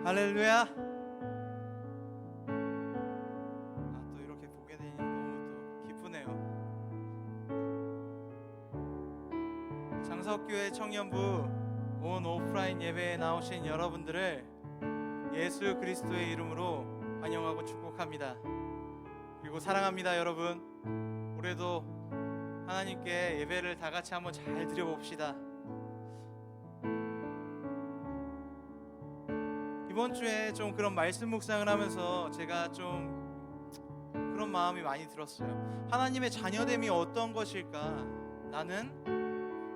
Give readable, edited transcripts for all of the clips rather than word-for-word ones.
할렐루야. 또 이렇게 보게 되니 너무 또 기쁘네요. 장석교회 청년부 온 오프라인 예배에 나오신 여러분들을 예수 그리스도의 이름으로 환영하고 축복합니다. 그리고 사랑합니다. 여러분, 올해도 하나님께 예배를 다 같이 한번 잘 드려봅시다. 이번 주에 좀 그런 말씀 묵상을 하면서 제가 좀 그런 마음이 많이 들었어요. 하나님의 자녀됨이 어떤 것일까? 나는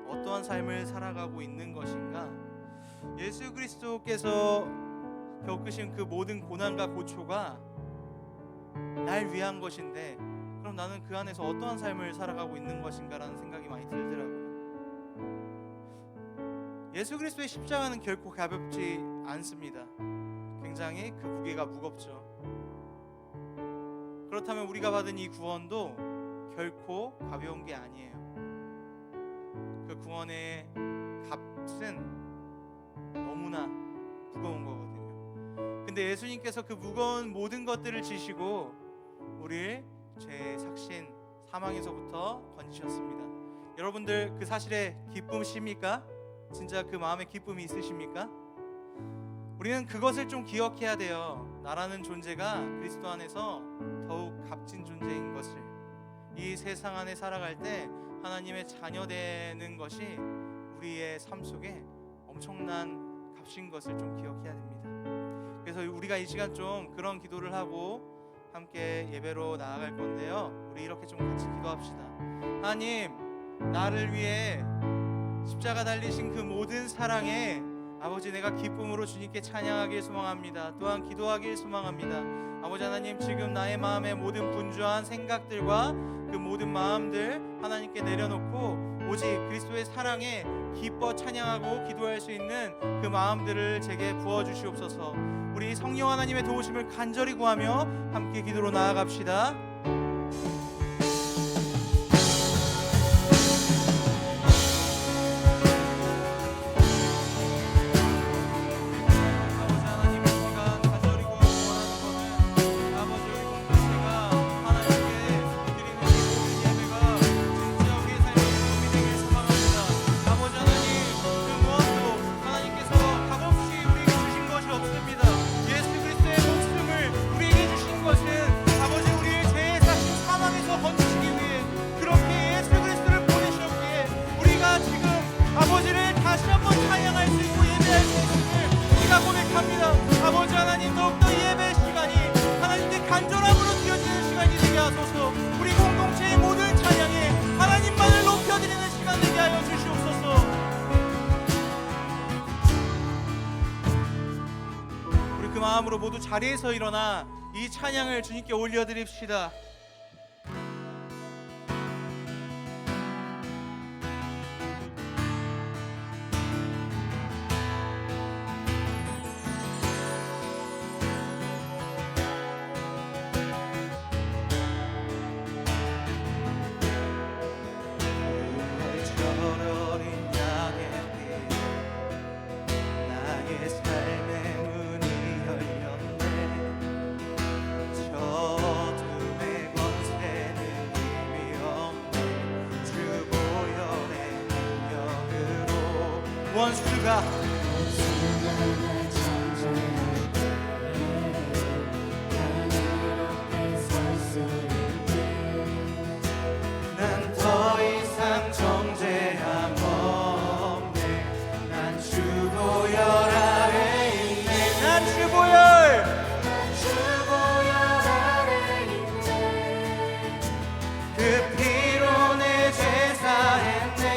어떠한 삶을 살아가고 있는 것인가? 예수 그리스도께서 겪으신 그 모든 고난과 고초가 날 위한 것인데, 그럼 나는 그 안에서 어떠한 삶을 살아가고 있는 것인가라는 생각이 많이 들더라고요. 예수 그리스도의 십자가는 결코 가볍지 않습니다. 굉장히 그 무게가 무겁죠. 그렇다면 우리가 받은 이 구원도 결코 가벼운 게 아니에요. 그 구원의 값은 너무나 무거운 거거든요. 근데 예수님께서 그 무거운 모든 것들을 지시고 우리를 죄의 삭신 사망에서부터 건지셨습니다. 여러분들 그 사실에 기쁨이십니까? 진짜 그 마음에 기쁨이 있으십니까? 우리는 그것을 좀 기억해야 돼요. 나라는 존재가 그리스도 안에서 더욱 값진 존재인 것을, 이 세상 안에 살아갈 때 하나님의 자녀 되는 것이 우리의 삶 속에 엄청난 값인 것을 좀 기억해야 됩니다. 그래서 우리가 이 시간 좀 그런 기도를 하고 함께 예배로 나아갈 건데요, 우리 이렇게 좀 같이 기도합시다. 하나님, 나를 위해 십자가 달리신 그 모든 사랑에 아버지, 내가 기쁨으로 주님께 찬양하길 소망합니다. 또한 기도하길 소망합니다. 아버지 하나님, 지금 나의 마음에 모든 분주한 생각들과 그 모든 마음들 하나님께 내려놓고 오직 그리스도의 사랑에 기뻐 찬양하고 기도할 수 있는 그 마음들을 제게 부어주시옵소서. 우리 성령 하나님의 도우심을 간절히 구하며 함께 기도로 나아갑시다. 아버지 하나님, 더욱더 예배 시간이 하나님께 간절함으로 드려지는 시간이 되게 하소서. 우리 공동체의 모든 찬양에 하나님만을 높여드리는 시간 되게 하여 주시옵소서. 우리 그 마음으로 모두 자리에서 일어나 이 찬양을 주님께 올려드립시다. 원수가 난 더 이상 정죄함 없네. 난 주보혈 아래 있네. 난 주보혈 아래 있네. 그 피로 내 제사했네.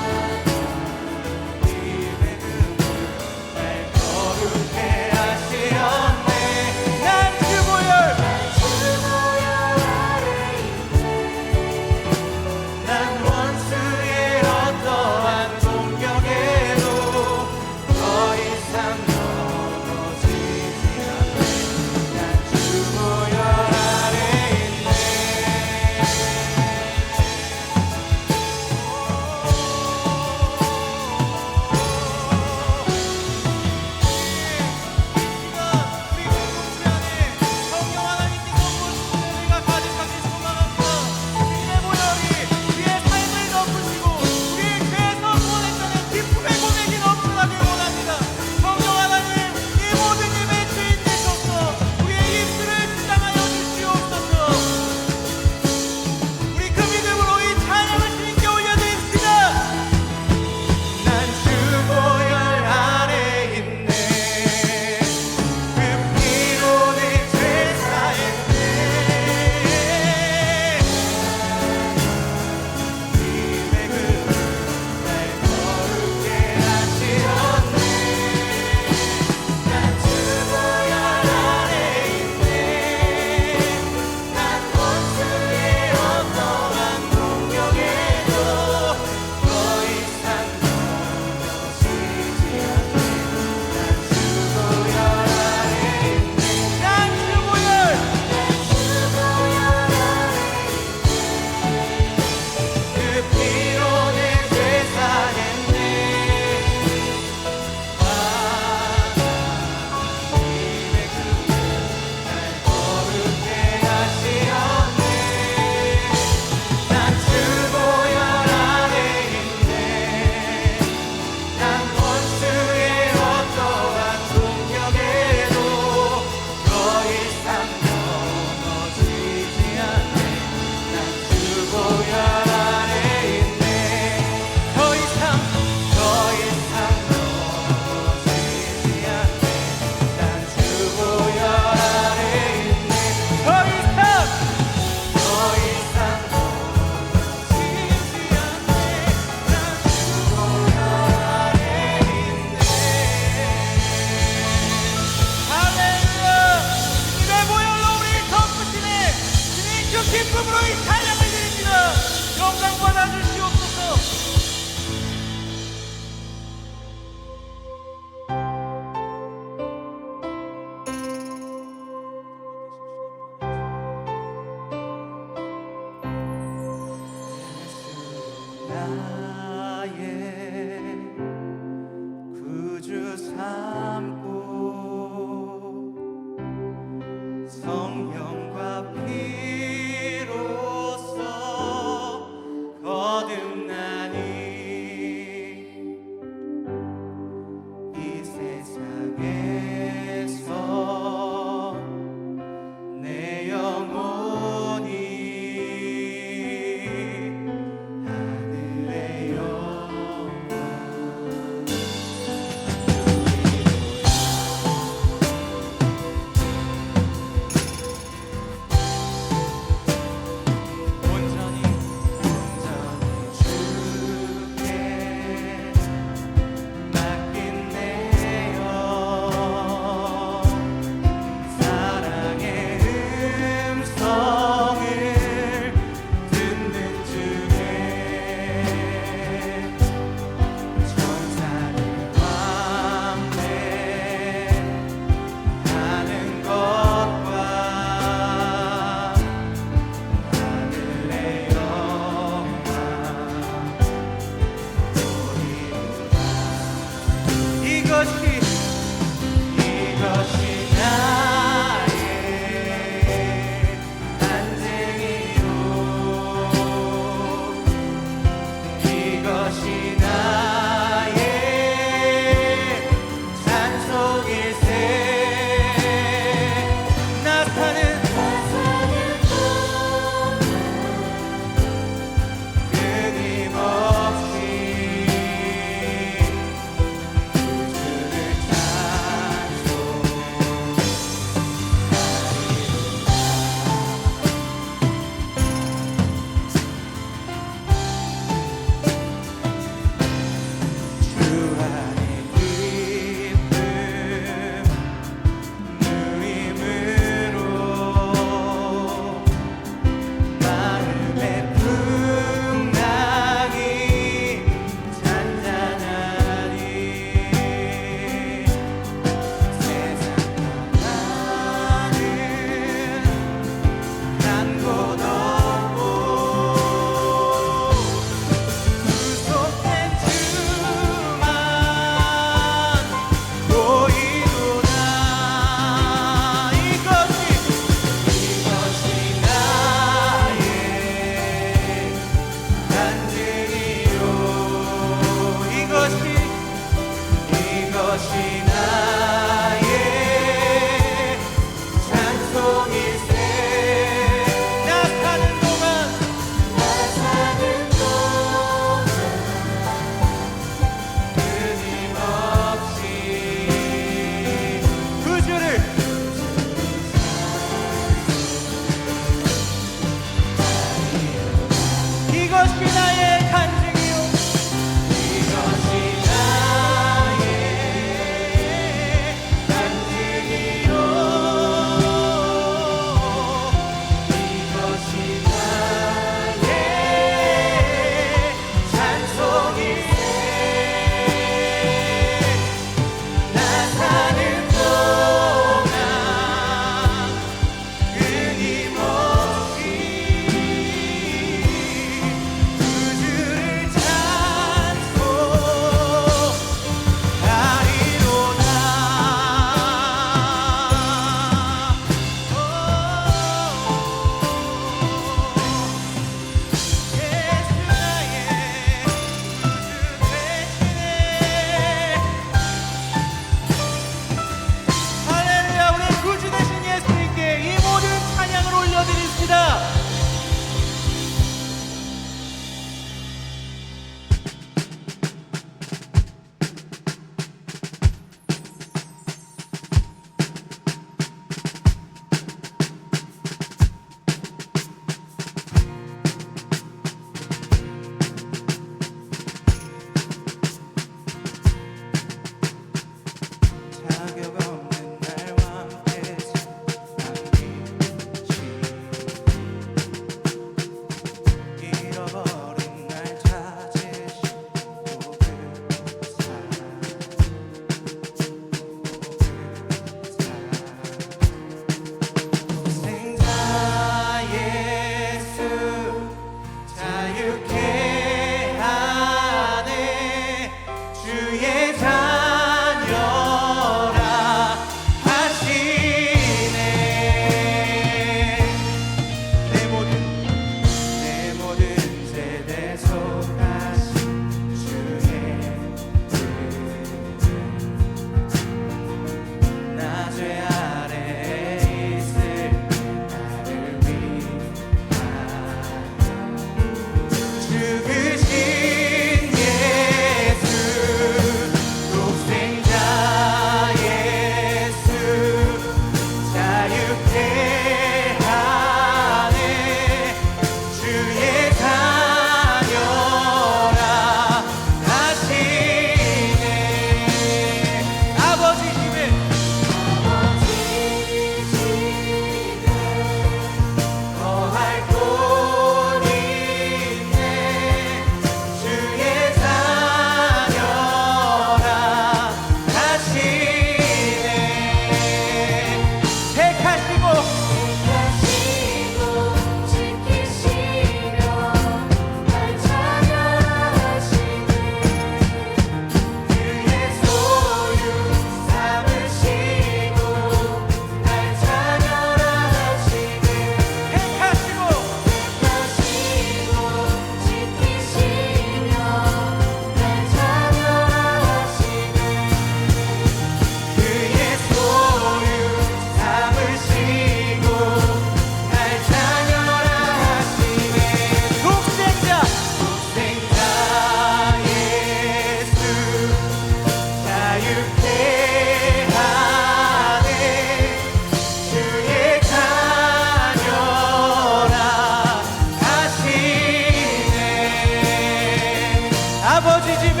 아버지 집에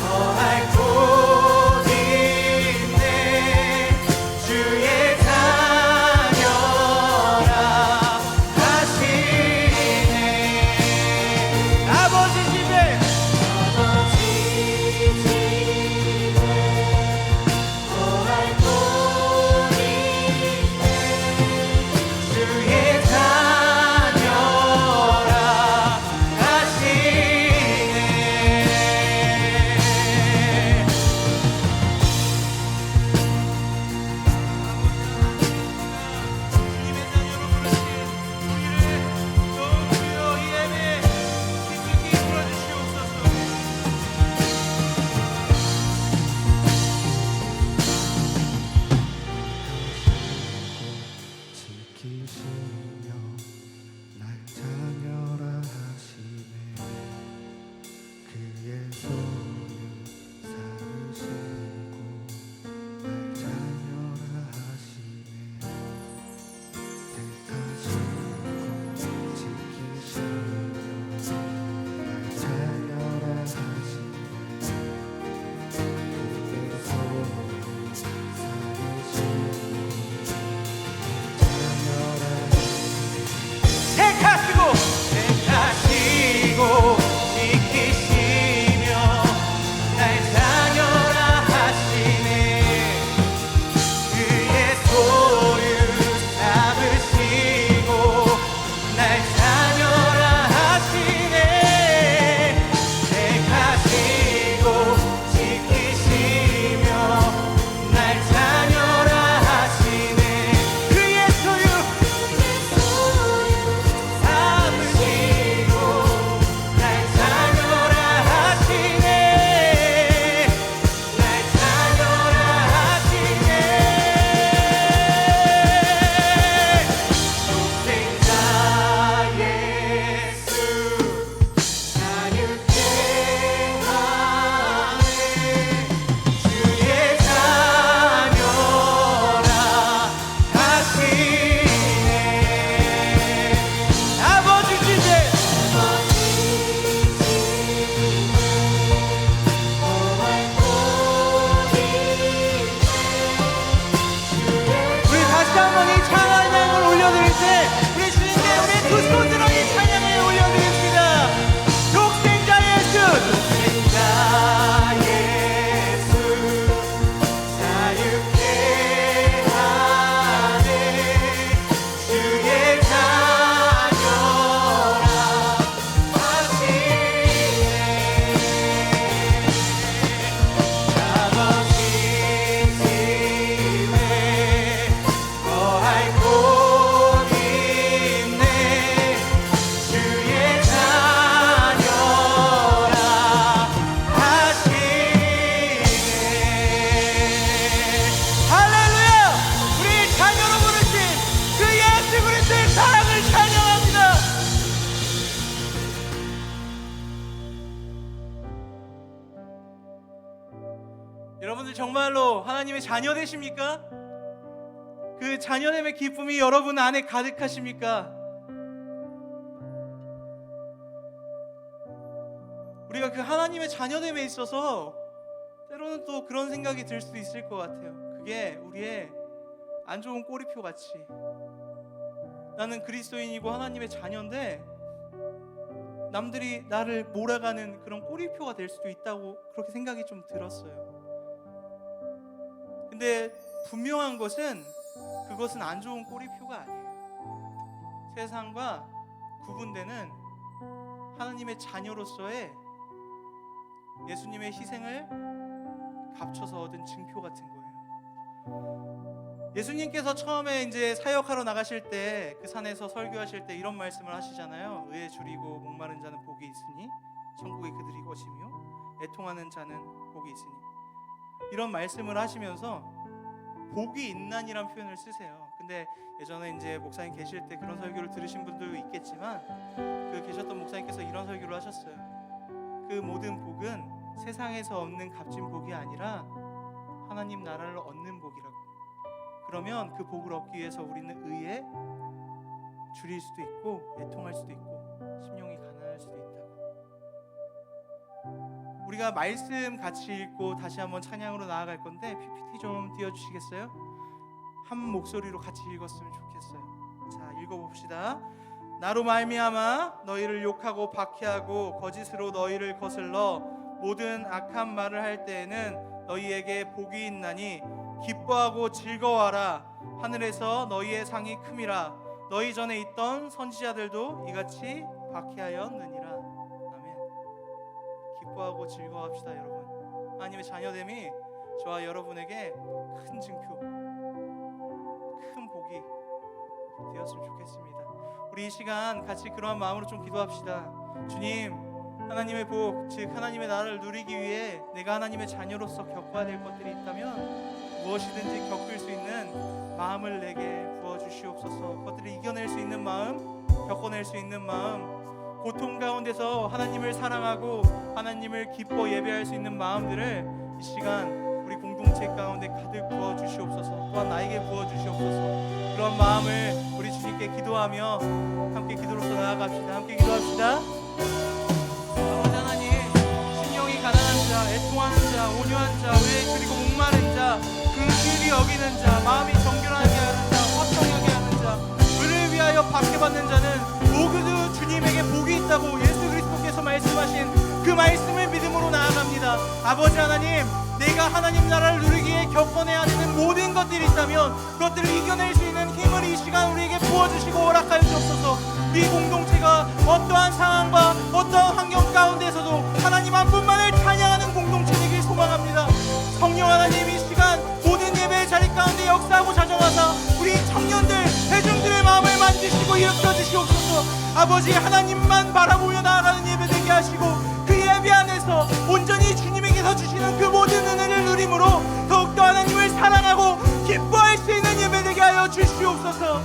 거할 곳 있네. 주의 자녀라 하시네. 아버지 집에 거할 곳 있네. 주의 자녀라 지키시며 날 자녀라 하시네. 그의 소유 삼으시고 날 자녀라 하시네. 택하시고 지키시며 날 자녀라 하시네. 그의 소유 택하시고 지키시며 날 자녀라 하시네. 그의 소유 삼으시고 날 자녀라 하시네. 택하시고 지키시며 날 자녀라 하시네. 그의 소유 삼으시고 날 자녀라 하시네. 날 자녀라 하시네. 독생자 예수 자유케 하네. 주의 자녀라 하시네. 아버지 집에 우리 다시 한번 이 찬양을 올려드릴 때 우리 주님께 우리 두 손으로 이 찬양을 올려드립니다. 독생자 예수 독생자 예수 자유케 하네. 주의 자녀라 하시네. 아버지 집에 거할 곳 있네. 주의 자녀라 하시네. 할렐루야! 우리 자녀로 부르신 그 예수 그리스도의 사랑을 찬양합니다. 여러분들 정말로 하나님의 자녀 되십니까? 그 자녀됨의 기쁨이 여러분 안에 가득하십니까? 우리가 그 하나님의 자녀됨에 있어서 때로는 또 그런 생각이 들 수도 있을 것 같아요. 그게 우리의 안 좋은 꼬리표 같이, 나는 그리스도인이고 하나님의 자녀인데 남들이 나를 몰아가는 그런 꼬리표가 될 수도 있다고 그렇게 생각이 좀 들었어요. 근데 분명한 것은 그것은 안 좋은 꼬리표가 아니에요. 세상과 구분되는 하나님의 자녀로서의 예수님의 희생을 값춰서 얻은 증표 같은 거예요. 예수님께서 처음에 이제 사역하러 나가실 때 그 산에서 설교하실 때 이런 말씀을 하시잖아요. 의에 줄이고 목마른 자는 복이 있으니 천국에 그들이 것이며 애통하는 자는 복이 있으니, 이런 말씀을 하시면서 복이 있나니란 표현을 쓰세요. 근데 예전에 이제 목사님 계실 때 그런 설교를 들으신 분도 있겠지만 그 계셨던 목사님께서 이런 설교를 하셨어요. 그 모든 복은 세상에서 얻는 값진 복이 아니라 하나님 나라를 얻는 복이라고. 그러면 그 복을 얻기 위해서 우리는 의에 줄일 수도 있고 애통할 수도 있고 심령이 가난할 수도 있다고. 우리가 말씀 같이 읽고 다시 한번 찬양으로 나아갈 건데 PPT 좀 띄워주시겠어요? 한 목소리로 같이 읽었으면 좋겠어요. 자, 읽어봅시다. 나로 말미암아 너희를 욕하고 박해하고 거짓으로 너희를 거슬러 모든 악한 말을 할 때에는 너희에게 복이 있나니 기뻐하고 즐거워하라. 하늘에서 너희의 상이 큼이라. 너희 전에 있던 선지자들도 이같이 박해하였느니라. 아멘. 기뻐하고 즐거워합시다, 여러분. 하나님의 자녀됨이 저와 여러분에게 큰 증표, 큰 복이 되었으면 좋겠습니다. 우리 이 시간 같이 그러한 마음으로 좀 기도합시다. 주님, 하나님의 복, 즉 하나님의 나라를 누리기 위해 내가 하나님의 자녀로서 겪어야 될 것들이 있다면 무엇이든지 겪을 수 있는 마음을 내게 부어주시옵소서. 그것들을 이겨낼 수 있는 마음, 겪어낼 수 있는 마음, 고통 가운데서 하나님을 사랑하고 하나님을 기뻐 예배할 수 있는 마음들을 이 시간 우리 공동체 가운데 가득 부어주시옵소서. 또한 나에게 부어주시옵소서. 그런 마음을 우리 주님께 기도하며 함께 기도로서 나아갑시다. 함께 기도합시다. 아버지 하나님, 심령이 가난한 자, 애통하는 자, 온유한 자, 왜 그리고 목마른 자, 긍휼히 여기는 자, 마음이 정결하게 하는 자, 화평하게 하는 자, 의를 위하여 박해받는 자는 모두 주님에게 복이 있다고 예수 그리스도께서 말씀하신 그 말씀을 믿음으로 나아갑니다. 아버지 하나님, 내가 하나님 나라를 누리기에 겪어내야 되는 모든 것들이 있다면 그것들을 이겨낼 수 있는 힘을 이 시간 우리에게 부어주시고 허락하여 주옵소서. 우리 공동체가 어떠한 상황과 어떠한 환경 가운데서도 하나님 한 분만을 찬양하는 공동체 되길 소망합니다. 성령 하나님, 이 시간 모든 예배의 자리 가운데 역사하고 자정하사 우리 청년들, 대중들의 마음을 만지시고 일으켜 주시옵소서. 아버지, 하나님만 바라보며 나아가는 예배 되게 하시고 그 예배 안에서 온전히 주님에게서 주시는 그 모든 은혜를 누림으로 더욱더 하나님을 사랑하고 기뻐할 수 있는 예배 되게 하여 주시옵소서.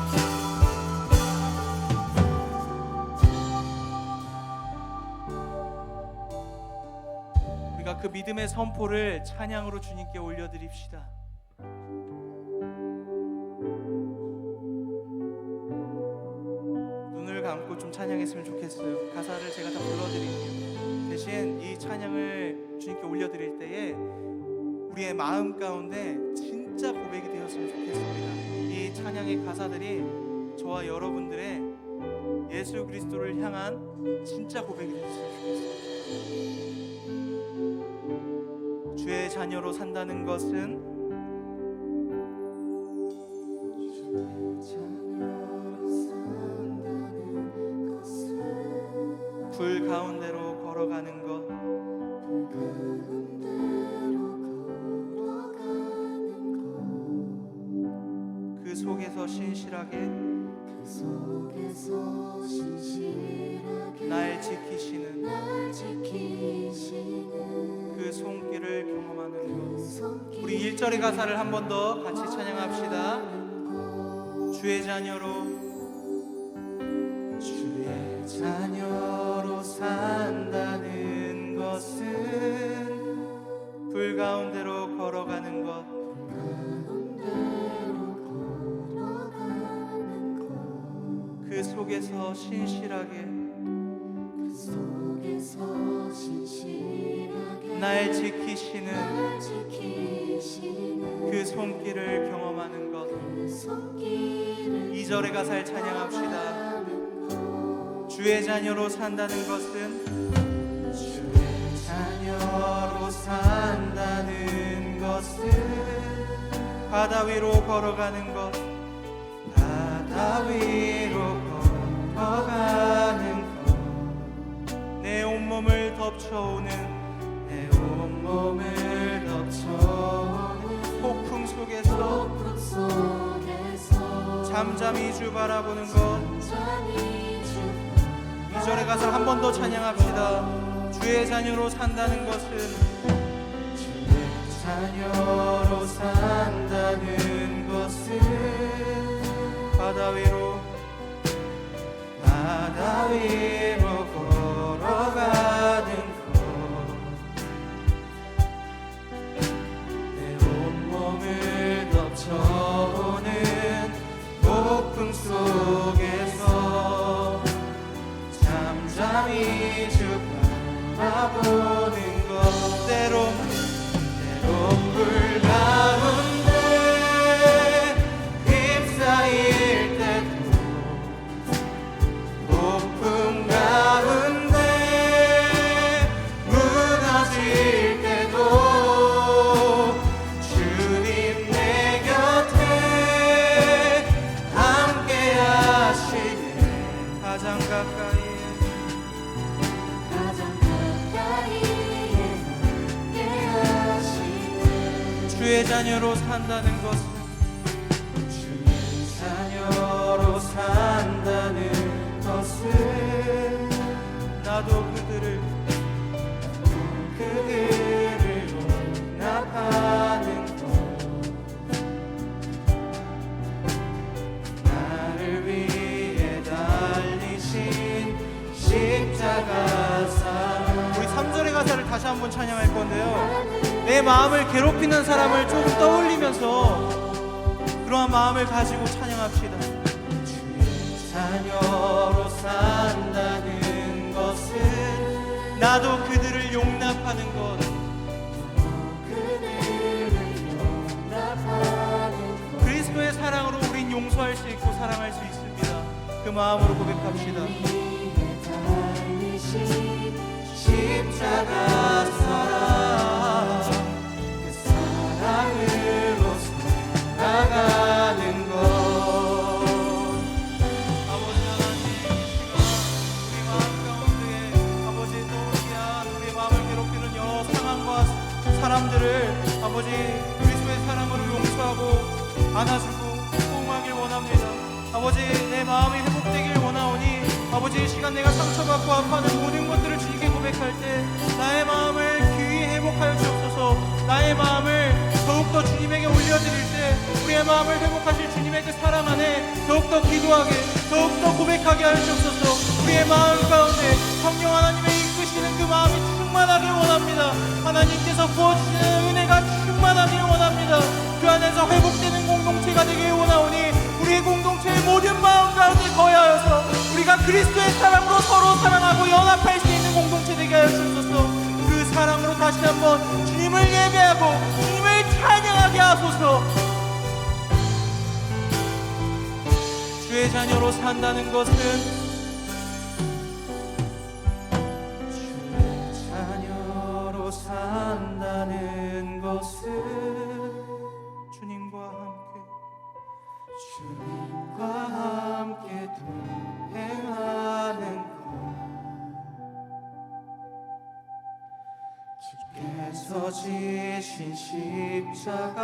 우리가 그 믿음의 선포를 찬양으로 주님께 올려드립시다. 눈을 감고 좀 찬양했으면 좋겠어요. 가사를 제가 다 불러드릴게요. 대신 이 찬양을 주님께 올려드릴 때에 우리의 마음 가운데 진짜 고백이 되었으면 좋겠습니다. 이 찬양의 가사들이 저와 여러분들의 예수 그리스도를 향한 진짜 고백이 되었으면 좋겠습니다. 주의 자녀로 산다는 것은 불 가운데로 걸어가는 것, 그 속에서 신실하게 날 지키시는 그 손길을 경험하는 것. 우리 1절의 가사를 한 번 더 같이 찬양합시다. 주의 자녀로 산다는 것은 불 가운데로 걸어가는 것, 그 속에서 신실하게 날 지키시는 그 손길을 경험하는 것. 2절의 가사를 찬양합시다. 주의 자녀로 산다는 것은 바다 위로 걸어가는 것, 내 온몸을 덮쳐오는 폭풍 속에서 잠잠히 주 바라보는 것. 2절의 가사를 한 번 더 찬양합시다. 주의 자녀로 산다는 것은 바다 위로 걸어가는 것, 내 온몸을 덮쳐오는 폭풍 속에서 잠잠히 주 바라보는 것 때론 불 가운데 휩싸일 때도 폭풍 가운데 무너질 때도 주님 내 곁에 함께 하시네. 가장 가까이에 주의 자녀로 산다는 것은 주의 자녀로 산다는 것은 나도 그들을 용납하는 것 나를 위해 달리신 십자가 사랑. 우리 3절의 가사를 다시 한번 찬양할 건데요, 내 마음을 괴롭히는 사람을 조금 떠올리면서 그러한 마음을 가지고 찬양합시다. 주의 자녀로 산다는 것은 나도 그들을 용납하는 것 그리스도의 사랑으로 우린 용서할 수 있고 사랑할 수 있습니다. 그 마음으로 고백합시다. 십자가 사랑 그 사랑으로 살아가는 것. 아버지 하나님, 우리 마음 가운데 아버지 떠오르게 우리의 마음을 괴롭히는 여러 상황과 사람들을 아버지 그리스도의 사랑으로 용서하고 안아주고 호응하길 원합니다. 아버지 내 마음이 회복되길 원하오니 아버지 이 시간 내가 상처받고 아파하는 모든 것들을 주님께 고백할 때 나의 마음을 귀히 회복하여 주옵소서. 나의 마음을 더욱더 주님에게 올려드릴 때 우리의 마음을 회복하실 주님의 그 사랑 안에 더욱더 기도하게 더욱더 고백하게 하여 주옵소서. 우리의 마음 가운데 성령 하나님의 이끄시는 그 마음이 충만하길 원합니다. 하나님께서 부어주시는 은혜가 충만하길 원합니다. 그 안에서 회복되는 공동체가 되길 원하오니 우리의 공동체의 모든 마음 가운데 거하여서 우리가 그리스도의 사랑으로 서로 사랑하고 연합할 수 있는 공동체 되게 하여 주옵소서. 그 사랑으로 다시 한번 주님을 예배하고 주님을 찬양하게 하소서. 주의 자녀로 산다는 것은 주의 자녀로 산다는 것은 주님과 함께 동행하는 것 주께서 지신 십자가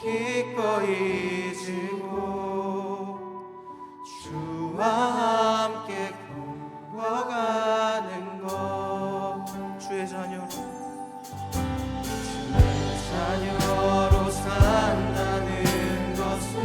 기꺼이 지고 주와 함께 걸어가는 것. 주의 자녀로 산다는 것은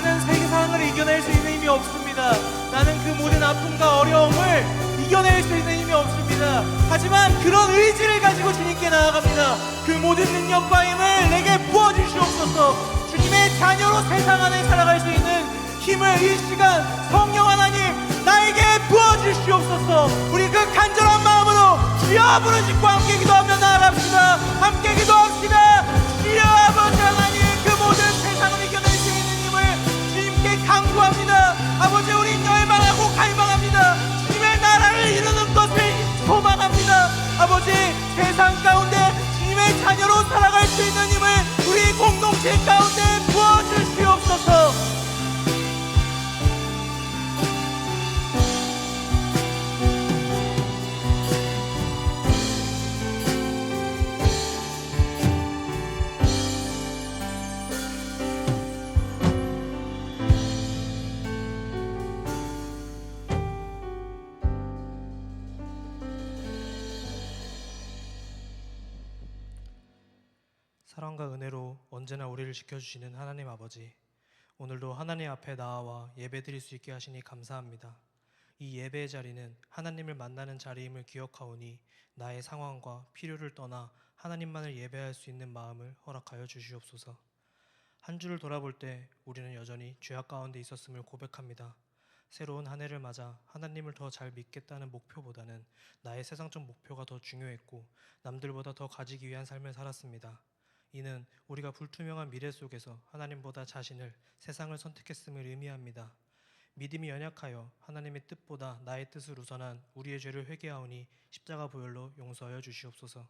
나는 세상을 이겨낼 수 있는 힘이 없습니다. 나는 그 모든 아픔과 어려움을 이겨낼 수 있는 힘이 없습니다. 하지만 그런 의지를 가지고 주님께 나아갑니다. 그 모든 능력과 힘을 내게 부어주시옵소서. 주님의 자녀로 세상 안에 살아갈 수 있는 힘을 이 시간 성령 하나님 나에게 부어주시옵소서. 우리 그 간절한 마음으로 주여 부르짖고 함께 기도하며 나아갑시다. 함께 기도합시다. 주여 아버지 하나님, 그 모든 세상을 이겨낼 수 있는 힘을 주님께 간구합니다. 아버지, 우리 열망하고 갈망합니다. 주님의 나라를 이루는 것을 소망합니다. 아버지, 세상 가운데 주님의 자녀로 살아갈 수 있는 힘을 우리 공동체 가운데 부어주시옵소서. 사랑과 은혜로 언제나 우리를 지켜주시는 하나님 아버지, 오늘도 하나님 앞에 나아와 예배드릴 수 있게 하시니 감사합니다. 이 예배의 자리는 하나님을 만나는 자리임을 기억하오니 나의 상황과 필요를 떠나 하나님만을 예배할 수 있는 마음을 허락하여 주시옵소서. 한 주를 돌아볼 때 우리는 여전히 죄악 가운데 있었음을 고백합니다. 새로운 한 해를 맞아 하나님을 더 잘 믿겠다는 목표보다는 나의 세상적 목표가 더 중요했고 남들보다 더 가지기 위한 삶을 살았습니다. 이는 우리가 불투명한 미래 속에서 하나님보다 자신을, 세상을 선택했음을 의미합니다. 믿음이 연약하여 하나님의 뜻보다 나의 뜻을 우선한 우리의 죄를 회개하오니 십자가 보혈로 용서하여 주시옵소서.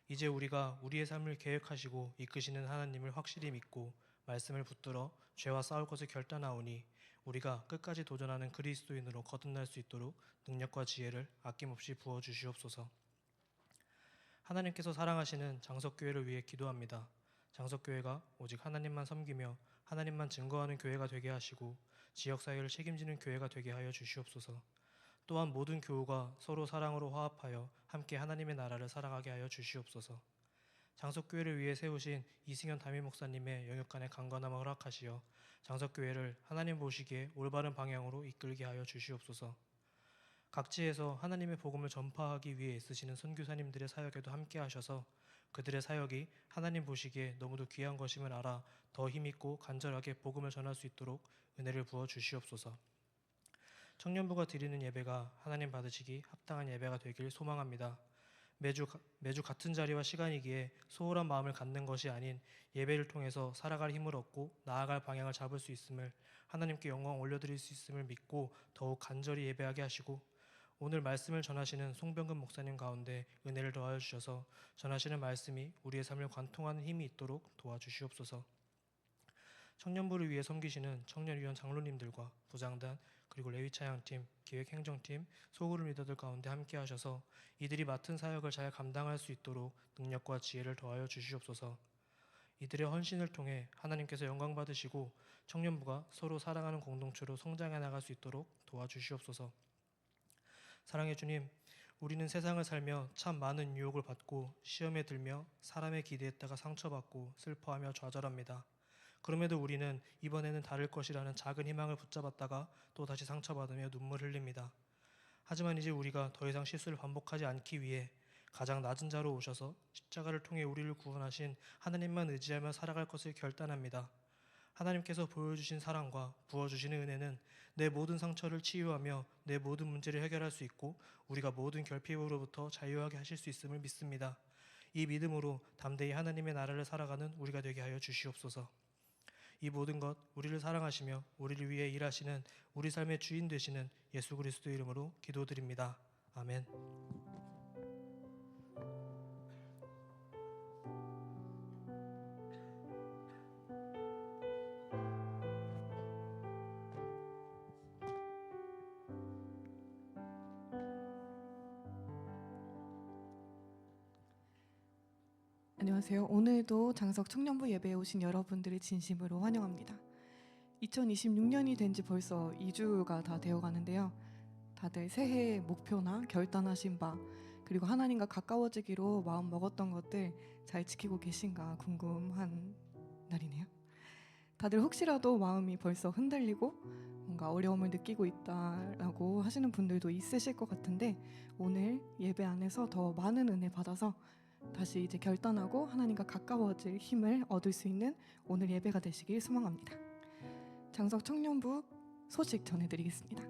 이제 우리가 우리의 삶을 계획하시고 이끄시는 하나님을 확실히 믿고 말씀을 붙들어 죄와 싸울 것을 결단하오니 우리가 끝까지 도전하는 그리스도인으로 거듭날 수 있도록 능력과 지혜를 아낌없이 부어 주시옵소서. 하나님께서 사랑하시는 장석교회를 위해 기도합니다. 장석교회가 오직 하나님만 섬기며 하나님만 증거하는 교회가 되게 하시고 지역사회를 책임지는 교회가 되게 하여 주시옵소서. 또한 모든 교우가 서로 사랑으로 화합하여 함께 하나님의 나라를 살아가게 하여 주시옵소서. 장석교회를 위해 세우신 이승현 담임 목사님의 영육간의 강건함을 허락하시어 장석교회를 하나님 보시기에 올바른 방향으로 이끌게 하여 주시옵소서. 각지에서 하나님의 복음을 전파하기 위해 애쓰시는 선교사님들의 사역에도 함께 하셔서 그들의 사역이 하나님 보시기에 너무도 귀한 것임을 알아 더 힘있고 간절하게 복음을 전할 수 있도록 은혜를 부어 주시옵소서. 청년부가 드리는 예배가 하나님 받으시기 합당한 예배가 되길 소망합니다. 매주 같은 자리와 시간이기에 소홀한 마음을 갖는 것이 아닌 예배를 통해서 살아갈 힘을 얻고 나아갈 방향을 잡을 수 있음을, 하나님께 영광 올려드릴 수 있음을 믿고 더욱 간절히 예배하게 하시고 오늘 말씀을 전하시는 송병근 목사님 가운데 은혜를 더하여 주셔서 전하시는 말씀이 우리의 삶을 관통하는 힘이 있도록 도와주시옵소서. 청년부를 위해 섬기시는 청년위원 장로님들과 부장단 그리고 레위찬양팀, 기획행정팀, 소그룹 리더들 가운데 함께 하셔서 이들이 맡은 사역을 잘 감당할 수 있도록 능력과 지혜를 더하여 주시옵소서. 이들의 헌신을 통해 하나님께서 영광 받으시고 청년부가 서로 사랑하는 공동체로 성장해 나갈 수 있도록 도와주시옵소서. 사랑의 주님, 우리는 세상을 살며 참 많은 유혹을 받고 시험에 들며 사람의 기대했다가 상처받고 슬퍼하며 좌절합니다. 그럼에도 우리는 이번에는 다를 것이라는 작은 희망을 붙잡았다가 또 다시 상처받으며 눈물 흘립니다. 하지만 이제 우리가 더 이상 실수를 반복하지 않기 위해 가장 낮은 자로 오셔서 십자가를 통해 우리를 구원하신 하나님만 의지하며 살아갈 것을 결단합니다. 하나님께서 보여주신 사랑과 부어주시는 은혜는 내 모든 상처를 치유하며 내 모든 문제를 해결할 수 있고 우리가 모든 결핍으로부터 자유하게 하실 수 있음을 믿습니다. 이 믿음으로 담대히 하나님의 나라를 살아가는 우리가 되게 하여 주시옵소서. 이 모든 것 우리를 사랑하시며 우리를 위해 일하시는 우리 삶의 주인 되시는 예수 그리스도 이름으로 기도드립니다. 아멘. 안녕하세요. 오늘도 장석 청년부 예배에 오신 여러분들을 진심으로 환영합니다. 2026년이 된 지 벌써 2주가 다 되어 가는데요. 다들 새해 목표나 결단하신 바 그리고 하나님과 가까워지기로 마음 먹었던 것들 잘 지키고 계신가 궁금한 날이네요. 다들 혹시라도 마음이 벌써 흔들리고 뭔가 어려움을 느끼고 있다라고 하시는 분들도 있으실 것 같은데, 오늘 예배 안에서 더 많은 은혜 받아서 다시 이제 결단하고 하나님과 가까워질 힘을 얻을 수 있는 오늘 예배가 되시길 소망합니다. 장석 청년부 소식 전해드리겠습니다.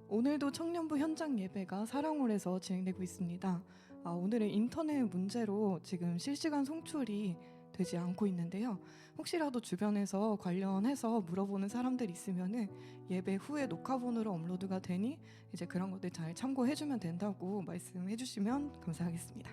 오늘도 청년부 현장 예배가 사랑홀에서 진행되고 있습니다. 오늘은 인터넷 문제로 지금 실시간 송출이 되지 않고 있는데요. 혹시라도 주변에서 관련해서 물어보는 사람들 있으면은 예배 후에 녹화본으로 업로드가 되니 이제 그런 것들 잘 참고해주면 된다고 말씀해주시면 감사하겠습니다.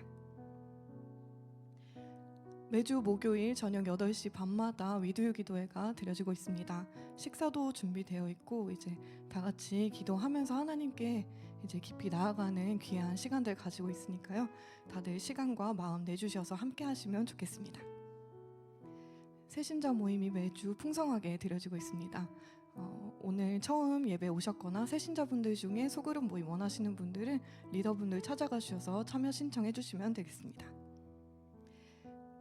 매주 목요일 저녁 8시 반마다 위두유 기도회가 드려지고 있습니다. 식사도 준비되어 있고 이제 다 같이 기도하면서 하나님께 이제 깊이 나아가는 귀한 시간들 가지고 있으니까요. 다들 시간과 마음 내주셔서 함께 하시면 좋겠습니다. 새신자 모임이 매주 풍성하게 드려지고 있습니다. 오늘 처음 예배 오셨거나 새신자분들 중에 소그룹 모임 원하시는 분들은 리더분들 찾아가셔서 참여 신청해 주시면 되겠습니다.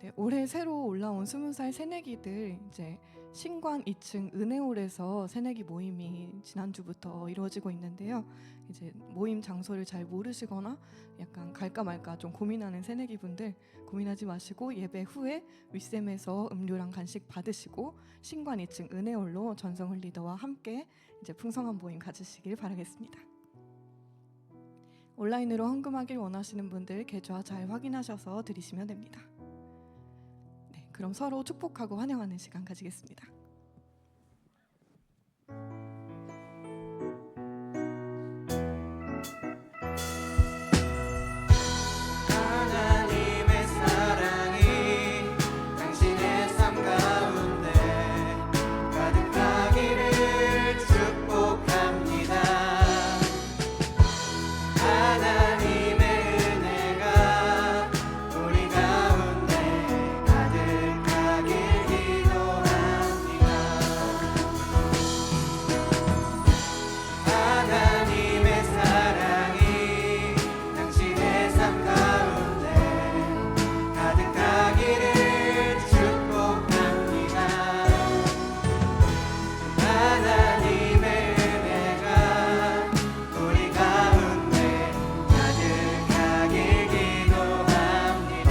네, 올해 새로 올라온 20살 새내기들 이제 신관 2층 은혜홀에서 새내기 모임이 지난주부터 이루어지고 있는데요. 이제 모임 장소를 잘 모르시거나 약간 갈까 말까 좀 고민하는 새내기 분들 고민하지 마시고 예배 후에 윗셈에서 음료랑 간식 받으시고 신관 2층 은혜홀로 전성훈 리더와 함께 이제 풍성한 모임 가지시길 바라겠습니다. 온라인으로 헌금하길 원하시는 분들 계좌 잘 확인하셔서 드리시면 됩니다. 그럼 서로 축복하고 환영하는 시간 가지겠습니다. 하나님의 사랑이 당신의 삶 가운데 가득하기를 축복합니다. 하나님의 은혜가 우리 가운데 가득하길 기도합니다. 하나님의 사랑이 당신의 삶 가운데 가득하기를 축복합니다. 하나님의 은혜가 우리 가운데 가득하길 기도합니다.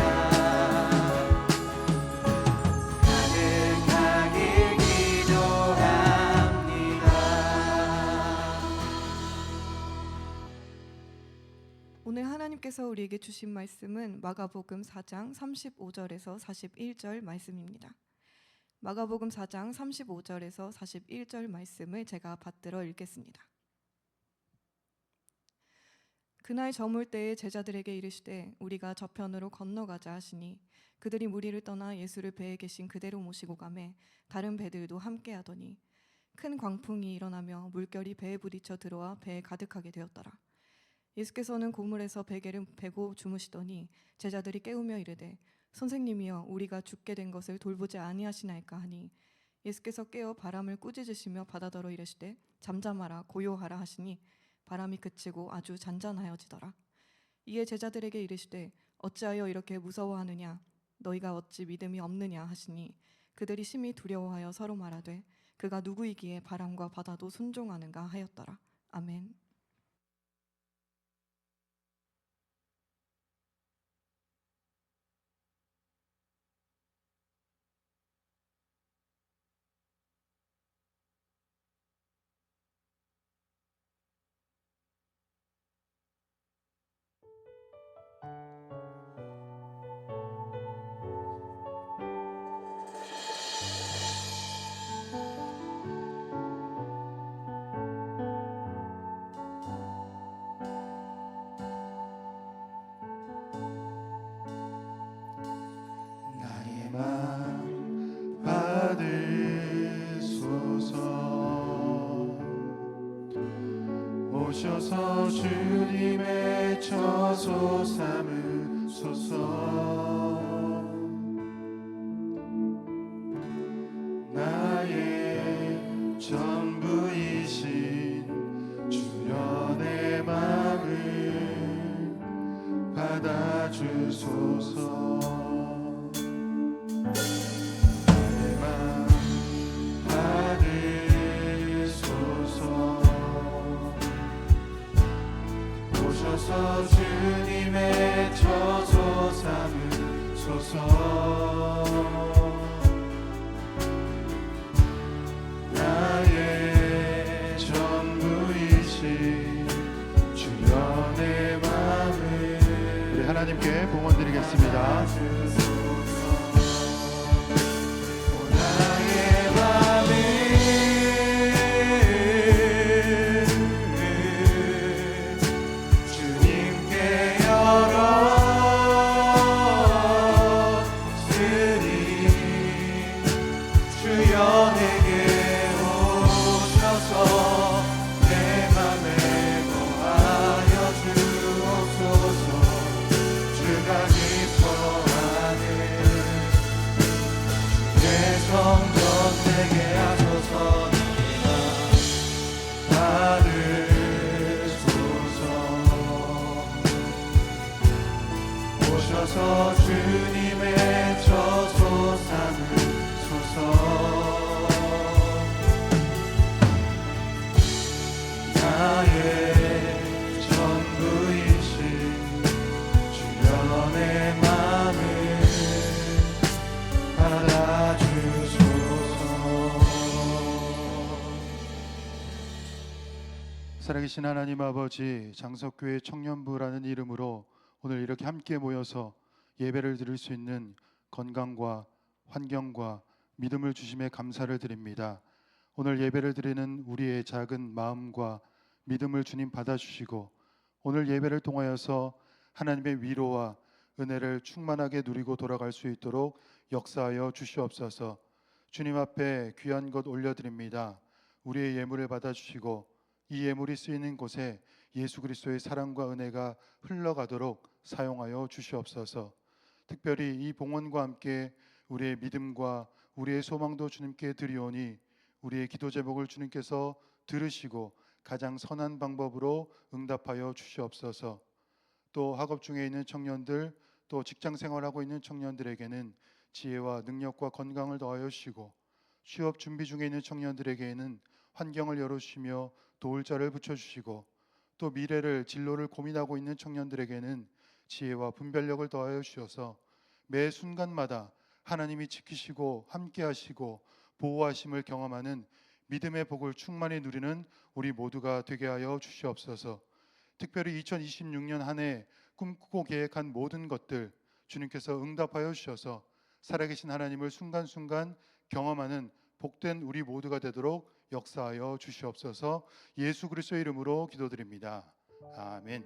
가득하길 기도합니다. 오늘 하나님께서 우리에게 주신 말씀은 마가복음 4장 35절에서 41절 말씀입니다. 마가복음 4장 35절에서 41절 말씀을 제가 받들어 읽겠습니다. 그날 저물 때에 제자들에게 이르시되 우리가 저편으로 건너가자 하시니 그들이 무리를 떠나 예수를 배에 계신 그대로 모시고 가매 다른 배들도 함께 하더니 큰 광풍이 일어나며 물결이 배에 부딪혀 들어와 배에 가득하게 되었더라. 예수께서는 고물에서 베개를 베고 주무시더니 제자들이 깨우며 이르되 선생님이여 우리가 죽게 된 것을 돌보지 아니하시나이까 하니 예수께서 깨어 바람을 꾸짖으시며 바다더러 이르시되 잠잠하라 고요하라 하시니 바람이 그치고 아주 잔잔하여지더라. 이에 제자들에게 이르시되 어찌하여 이렇게 무서워하느냐 너희가 어찌 믿음이 없느냐 하시니 그들이 심히 두려워하여 서로 말하되 그가 누구이기에 바람과 바다도 순종하는가 하였더라. 아멘. 나의 맘 받으소서. 오셔서 주님의 처소 삼으소서. 나의 전부이신 주여 내 맘을 받아주소서. 나의 맘 살아계신 하나님 아버지, 장석교회 청년부라는 이름으로 오늘 이렇게 함께 모여서 예배를 드릴 수 있는 건강과 환경과 믿음을 주심에 감사를 드립니다. 오늘 예배를 드리는 우리의 작은 마음과 믿음을 주님 받아주시고 오늘 예배를 통하여서 하나님의 위로와 은혜를 충만하게 누리고 돌아갈 수 있도록 역사하여 주시옵소서. 주님 앞에 귀한 것 올려드립니다. 우리의 예물을 받아주시고 이 예물이 쓰이는 곳에 예수 그리스도의 사랑과 은혜가 흘러가도록 사용하여 주시옵소서. 특별히 이 봉헌과 함께 우리의 믿음과 우리의 소망도 주님께 드리오니 우리의 기도 제목을 주님께서 들으시고 가장 선한 방법으로 응답하여 주시옵소서. 또 학업 중에 있는 청년들, 또 직장 생활하고 있는 청년들에게는 지혜와 능력과 건강을 더하여 주시고 취업 준비 중에 있는 청년들에게는 환경을 열어주시며 도울 자를 붙여주시고 또 미래를 진로를 고민하고 있는 청년들에게는 지혜와 분별력을 더하여 주셔서 매 순간마다 하나님이 지키시고 함께하시고 보호하심을 경험하는 믿음의 복을 충만히 누리는 우리 모두가 되게 하여 주시옵소서. 특별히 2026년 한 해 꿈꾸고 계획한 모든 것들 주님께서 응답하여 주셔서 살아계신 하나님을 순간순간 경험하는 복된 우리 모두가 되도록 역사하여 주시옵소서. 예수 그리스도의 이름으로 기도드립니다. 아멘.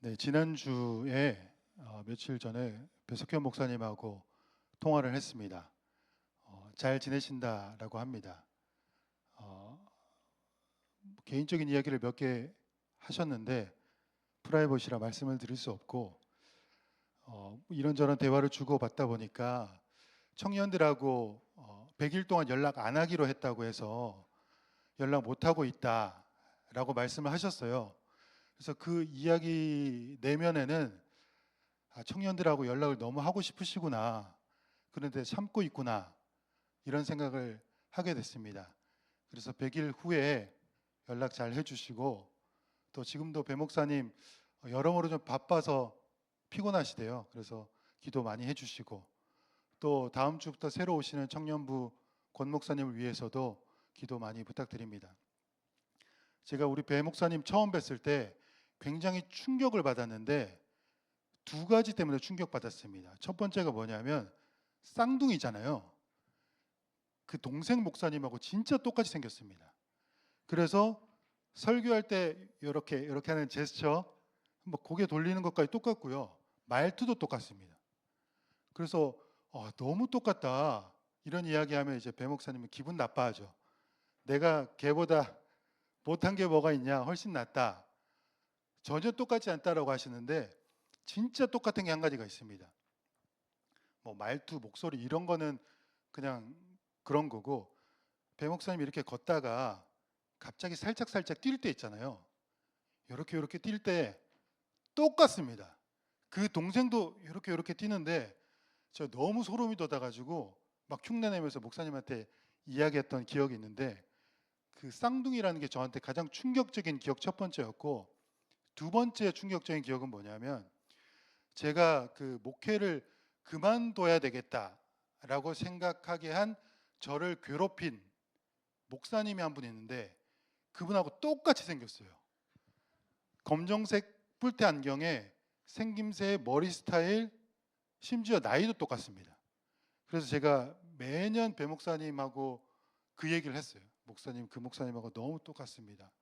네, 지난주에 며칠 전에 배석현 목사님하고 통화를 했습니다. 잘 지내신다라고 합니다. 개인적인 이야기를 몇 개 하셨는데 프라이버시라 말씀을 드릴 수 없고 이런저런 대화를 주고받다 보니까 청년들하고 100일 동안 연락 안 하기로 했다고 해서 연락 못 하고 있다라고 말씀을 하셨어요. 그래서 그 이야기 내면에는 청년들하고 연락을 너무 하고 싶으시구나, 그런데 참고 있구나, 이런 생각을 하게 됐습니다. 그래서 100일 후에 연락 잘 해주시고 또 지금도 배 목사님 여러모로 좀 바빠서 피곤하시대요. 그래서 기도 많이 해주시고 또 다음 주부터 새로 오시는 청년부 권 목사님을 위해서도 기도 많이 부탁드립니다. 제가 우리 배 목사님 처음 뵀을 때 굉장히 충격을 받았는데 두 가지 때문에 충격받았습니다. 첫 번째가 뭐냐면 쌍둥이잖아요. 그 동생 목사님하고 진짜 똑같이 생겼습니다. 그래서 설교할 때 이렇게 하는 제스처, 뭐 고개 돌리는 것까지 똑같고요. 말투도 똑같습니다. 그래서 너무 똑같다 이런 이야기하면 이제 배 목사님은 기분 나빠하죠. 내가 걔보다 못한 게 뭐가 있냐, 훨씬 낫다. 전혀 똑같지 않다라고 하시는데 진짜 똑같은 게 한 가지가 있습니다. 뭐 말투, 목소리 이런 거는 그냥 그런 거고 배 목사님 이렇게 걷다가 갑자기 살짝 뛸 때 있잖아요. 이렇게 뛸 때 똑같습니다. 그 동생도 이렇게 뛰는데 저 너무 소름이 돋아가지고 막 흉내내면서 목사님한테 이야기했던 기억이 있는데 그 쌍둥이라는 게 저한테 가장 충격적인 기억 첫 번째였고 두 번째 충격적인 기억은 뭐냐면 제가 그 목회를 그만둬야 되겠다라고 생각하게 한 저를 괴롭힌 목사님이 한 분 있는데 그분하고 똑같이 생겼어요. 검정색 뿔테 안경에 생김새, 머리 스타일, 심지어 나이도 똑같습니다. 그래서 제가 매년 배 목사님하고 그 얘기를 했어요. 목사님, 그 목사님하고 너무 똑같습니다.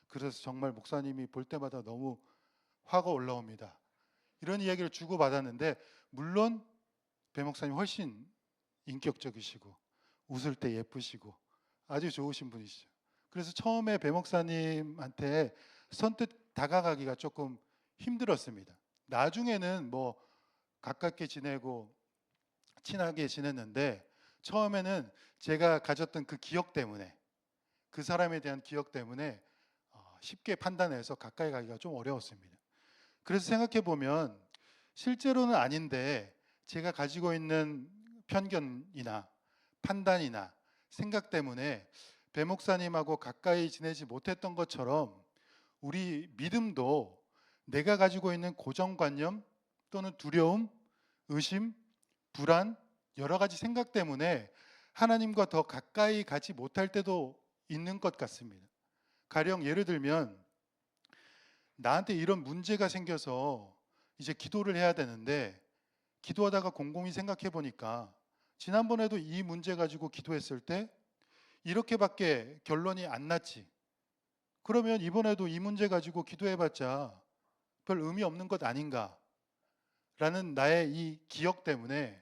그래서 정말 목사님이 볼 때마다 너무 화가 올라옵니다. 이런 이야기를 주고받았는데 물론 배 목사님 훨씬 인격적이시고 웃을 때 예쁘시고 아주 좋으신 분이시죠. 그래서 처음에 배 목사님한테 선뜻 다가가기가 조금 힘들었습니다. 나중에는 뭐 가깝게 지내고 친하게 지냈는데 처음에는 제가 가졌던 그 기억 때문에, 그 사람에 대한 기억 때문에 쉽게 판단해서 가까이 가기가 좀 어려웠습니다. 그래서 생각해 보면 실제로는 아닌데 제가 가지고 있는 편견이나 판단이나 생각 때문에 배 목사님하고 가까이 지내지 못했던 것처럼 우리 믿음도 내가 가지고 있는 고정관념 또는 두려움, 의심, 불안, 여러 가지 생각 때문에 하나님과 더 가까이 가지 못할 때도 있는 것 같습니다. 가령 예를 들면 나한테 이런 문제가 생겨서 이제 기도를 해야 되는데 기도하다가 곰곰이 생각해 보니까 지난번에도 이 문제 가지고 기도했을 때 이렇게밖에 결론이 안 났지. 그러면 이번에도 이 문제 가지고 기도해봤자 별 의미 없는 것 아닌가 라는 나의 이 기억 때문에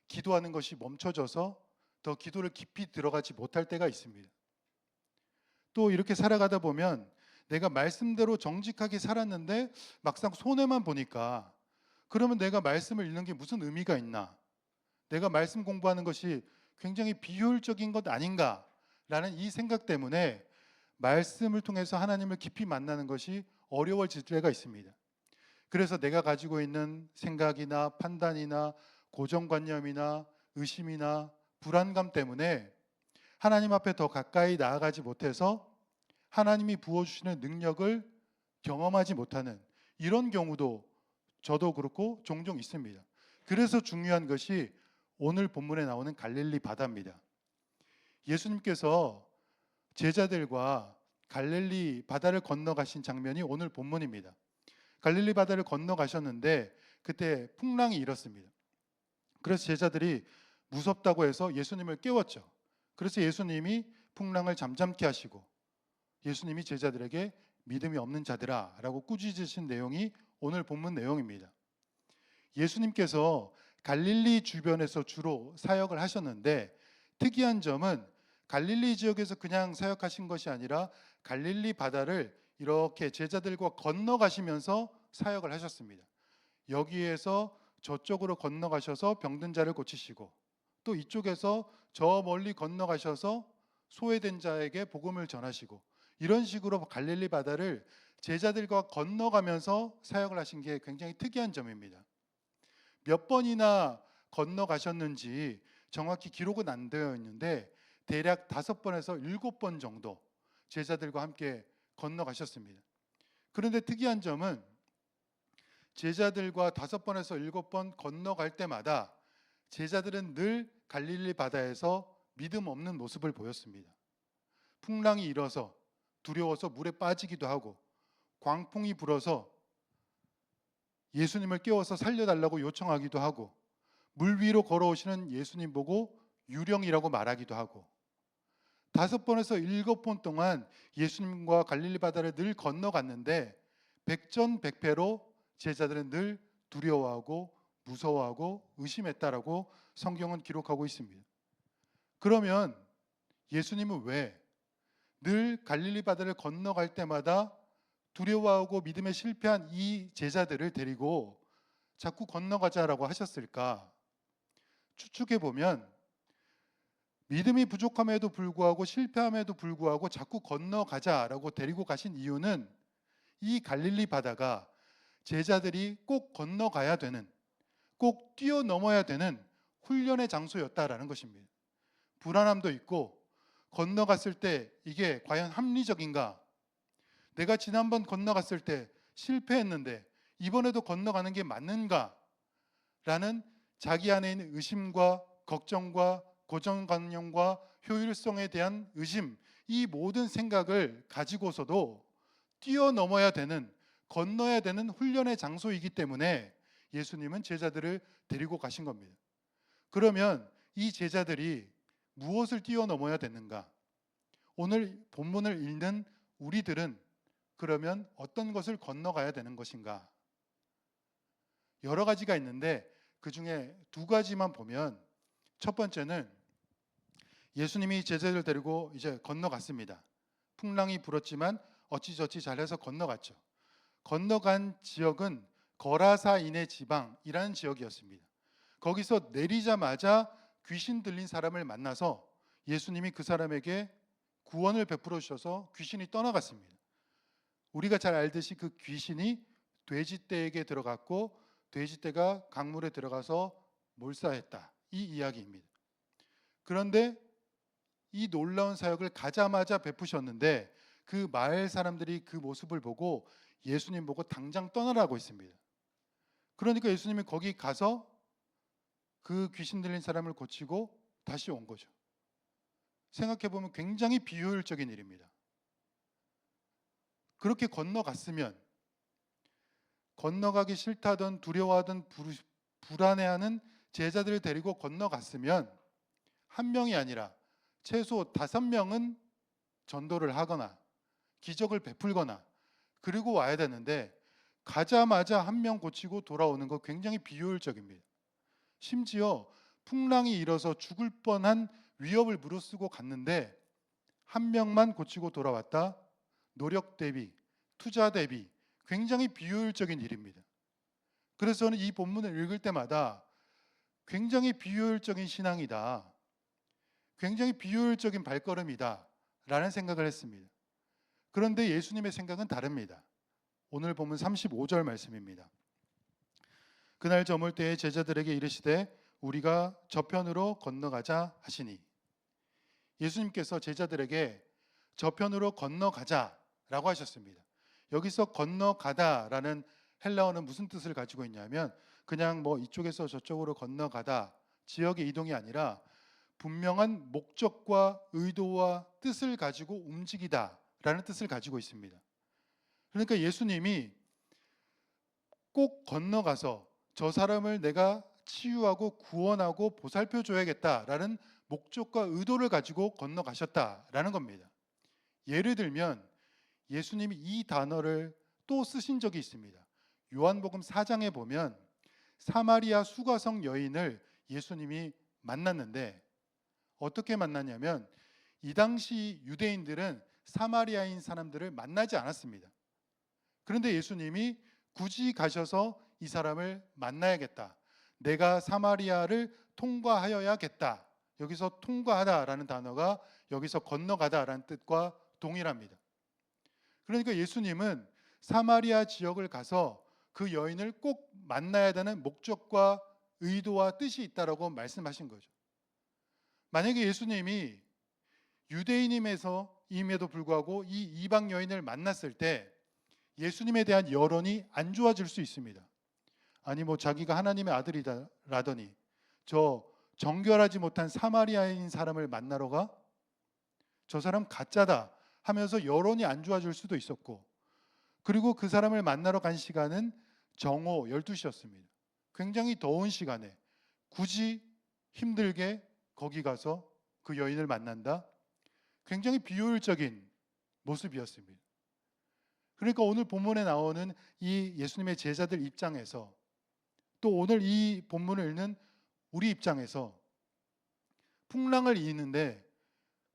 기도하는 것이 멈춰져서 더 기도를 깊이 들어가지 못할 때가 있습니다. 또 이렇게 살아가다 보면 내가 말씀대로 정직하게 살았는데 막상 손해만 보니까 그러면 내가 말씀을 읽는 게 무슨 의미가 있나? 내가 말씀 공부하는 것이 굉장히 비효율적인 것 아닌가? 라는 이 생각 때문에 말씀을 통해서 하나님을 깊이 만나는 것이 어려워질 때가 있습니다. 그래서 내가 가지고 있는 생각이나 판단이나 고정관념이나 의심이나 불안감 때문에 하나님 앞에 더 가까이 나아가지 못해서 하나님이 부어주시는 능력을 경험하지 못하는 이런 경우도 저도 그렇고 종종 있습니다. 그래서 중요한 것이 오늘 본문에 나오는 갈릴리 바다입니다. 예수님께서 제자들과 갈릴리 바다를 건너가신 장면이 오늘 본문입니다. 갈릴리 바다를 건너가셨는데 그때 풍랑이 일었습니다. 그래서 제자들이 무섭다고 해서 예수님을 깨웠죠. 그래서 예수님이 풍랑을 잠잠케 하시고 예수님이 제자들에게 믿음이 없는 자들아 라고 꾸짖으신 내용이 오늘 본문 내용입니다. 예수님께서 갈릴리 주변에서 주로 사역을 하셨는데 특이한 점은 갈릴리 지역에서 그냥 사역하신 것이 아니라 갈릴리 바다를 이렇게 제자들과 건너가시면서 사역을 하셨습니다. 여기에서 저쪽으로 건너가셔서 병든 자를 고치시고 또 이쪽에서 저 멀리 건너가셔서 소외된 자에게 복음을 전하시고 이런 식으로 갈릴리 바다를 제자들과 건너가면서 사역을 하신 게 굉장히 특이한 점입니다. 몇 번이나 건너가셨는지 정확히 기록은 안 되어 있는데 대략 5번에서 7번 정도 제자들과 함께 건너가셨습니다. 그런데 특이한 점은 제자들과 5번에서 7번 건너갈 때마다 제자들은 늘 갈릴리 바다에서 믿음 없는 모습을 보였습니다. 풍랑이 일어서 두려워서 물에 빠지기도 하고 광풍이 불어서 예수님을 깨워서 살려달라고 요청하기도 하고 물 위로 걸어오시는 예수님 보고 유령이라고 말하기도 하고 5번에서 7번 동안 예수님과 갈릴리 바다를 늘 건너갔는데 백전백패로 제자들은 늘 두려워하고 무서워하고 의심했다라고 성경은 기록하고 있습니다. 그러면 예수님은 왜 늘 갈릴리 바다를 건너갈 때마다 두려워하고 믿음에 실패한 이 제자들을 데리고 자꾸 건너가자라고 하셨을까? 추측해 보면 믿음이 부족함에도 불구하고 실패함에도 불구하고 자꾸 건너가자라고 데리고 가신 이유는 이 갈릴리 바다가 제자들이 꼭 건너가야 되는, 꼭 뛰어넘어야 되는 훈련의 장소였다라는 것입니다. 불안함도 있고 건너갔을 때 이게 과연 합리적인가? 내가 지난번 건너갔을 때 실패했는데 이번에도 건너가는 게 맞는가? 라는 자기 안에 있는 의심과 걱정과 고정관념과 효율성에 대한 의심, 이 모든 생각을 가지고서도 뛰어넘어야 되는, 건너야 되는 훈련의 장소이기 때문에 예수님은 제자들을 데리고 가신 겁니다. 그러면 이 제자들이 무엇을 뛰어넘어야 되는가? 오늘 본문을 읽는 우리들은 그러면 어떤 것을 건너가야 되는 것인가? 여러 가지가 있는데 그 중에 2가지만 보면 첫 번째는 예수님이 제자들을 데리고 이제 건너갔습니다. 풍랑이 불었지만 어찌저찌 잘해서 건너갔죠. 건너간 지역은 거라사인의 지방이라는 지역이었습니다. 거기서 내리자마자 귀신 들린 사람을 만나서 예수님이 그 사람에게 구원을 베풀어 주셔서 귀신이 떠나갔습니다. 우리가 잘 알듯이 그 귀신이 돼지떼에게 들어갔고 돼지떼가 강물에 들어가서 몰살했다. 이 이야기입니다. 그런데 이 놀라운 사역을 가자마자 베푸셨는데 그 마을 사람들이 그 모습을 보고 예수님 보고 당장 떠나라고 했습니다. 그러니까 예수님이 거기 가서 그 귀신 들린 사람을 고치고 다시 온 거죠. 생각해 보면 굉장히 비효율적인 일입니다. 그렇게 건너갔으면, 건너가기 싫다던 두려워하던 불안해하는 제자들을 데리고 건너갔으면 한 명이 아니라 최소 5명은 전도를 하거나 기적을 베풀거나 그리고 와야 되는데, 가자마자 한 명 고치고 돌아오는 거 굉장히 비효율적입니다. 심지어 풍랑이 일어서 죽을 뻔한 위협을 무릅쓰고 갔는데 한 명만 고치고 돌아왔다. 노력 대비, 투자 대비 굉장히 비효율적인 일입니다. 그래서 저는 이 본문을 읽을 때마다 굉장히 비효율적인 신앙이다, 굉장히 비효율적인 발걸음이다 라는 생각을 했습니다. 그런데 예수님의 생각은 다릅니다. 오늘 보면 35절 말씀입니다. 그날 저물 때에 제자들에게 이르시되 우리가 저편으로 건너가자 하시니, 예수님께서 제자들에게 저편으로 건너가자라고 하셨습니다. 여기서 건너가다라는 헬라어는 무슨 뜻을 가지고 있냐면 그냥 뭐 이쪽에서 저쪽으로 건너가다, 지역의 이동이 아니라 분명한 목적과 의도와 뜻을 가지고 움직이다라는 뜻을 가지고 있습니다. 그러니까 예수님이 꼭 건너가서 저 사람을 내가 치유하고 구원하고 보살펴 줘야겠다라는 목적과 의도를 가지고 건너가셨다라는 겁니다. 예를 들면 예수님이 이 단어를 또 쓰신 적이 있습니다. 요한복음 4장에 보면 사마리아 수가성 여인을 예수님이 만났는데 어떻게 만났냐면, 이 당시 유대인들은 사마리아인 사람들을 만나지 않았습니다. 그런데 예수님이 굳이 가셔서 이 사람을 만나야겠다, 내가 사마리아를 통과하여야겠다, 여기서 통과하다라는 단어가 여기서 건너가다라는 뜻과 동일합니다. 그러니까 예수님은 사마리아 지역을 가서 그 여인을 꼭 만나야 되는 목적과 의도와 뜻이 있다라고 말씀하신 거죠. 만약에 예수님이 유대인임에도 불구하고 이 이방 여인을 만났을 때 예수님에 대한 여론이 안 좋아질 수 있습니다. 아니 뭐 자기가 하나님의 아들이다라더니 저 정결하지 못한 사마리아인 사람을 만나러 가? 저 사람 가짜다 하면서 여론이 안 좋아질 수도 있었고, 그리고 그 사람을 만나러 간 시간은 정오 12시였습니다. 굉장히 더운 시간에 굳이 힘들게 거기 가서 그 여인을 만난다? 굉장히 비효율적인 모습이었습니다. 그러니까 오늘 본문에 나오는 이 예수님의 제자들 입장에서, 또 오늘 이 본문을 읽는 우리 입장에서 풍랑을 이기는데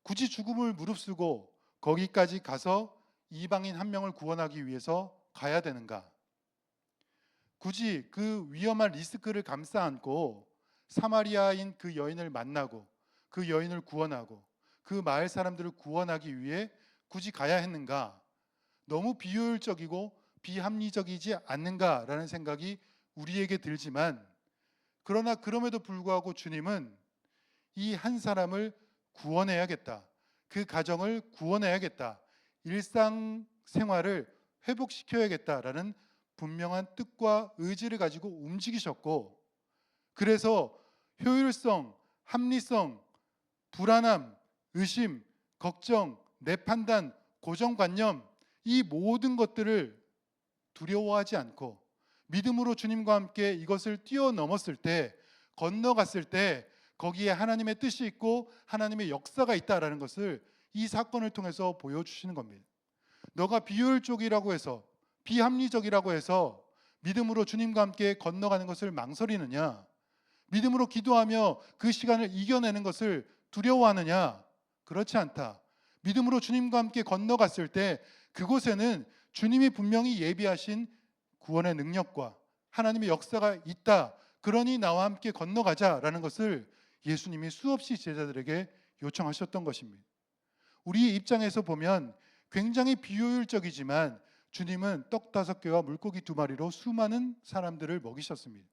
굳이 죽음을 무릅쓰고 거기까지 가서 이방인 한 명을 구원하기 위해서 가야 되는가? 굳이 그 위험한 리스크를 감싸 안고 사마리아인 그 여인을 만나고 그 여인을 구원하고 그 마을 사람들을 구원하기 위해 굳이 가야 했는가? 너무 비효율적이고 비합리적이지 않는가라는 생각이 우리에게 들지만, 그러나 그럼에도 불구하고 주님은 이 한 사람을 구원해야겠다, 그 가정을 구원해야겠다, 일상생활을 회복시켜야겠다라는 분명한 뜻과 의지를 가지고 움직이셨고, 그래서 효율성, 합리성, 불안함, 의심, 걱정, 내 판단, 고정관념, 이 모든 것들을 두려워하지 않고 믿음으로 주님과 함께 이것을 뛰어넘었을 때, 건너갔을 때 거기에 하나님의 뜻이 있고 하나님의 역사가 있다라는 것을 이 사건을 통해서 보여주시는 겁니다. 너가 비효율적이라고 해서, 비합리적이라고 해서 믿음으로 주님과 함께 건너가는 것을 망설이느냐? 믿음으로 기도하며 그 시간을 이겨내는 것을 두려워하느냐? 그렇지 않다. 믿음으로 주님과 함께 건너갔을 때 그곳에는 주님이 분명히 예비하신 구원의 능력과 하나님의 역사가 있다. 그러니 나와 함께 건너가자라는 것을 예수님이 수없이 제자들에게 요청하셨던 것입니다. 우리 입장에서 보면 굉장히 비효율적이지만 주님은 떡 5개와 물고기 2마리로 수많은 사람들을 먹이셨습니다.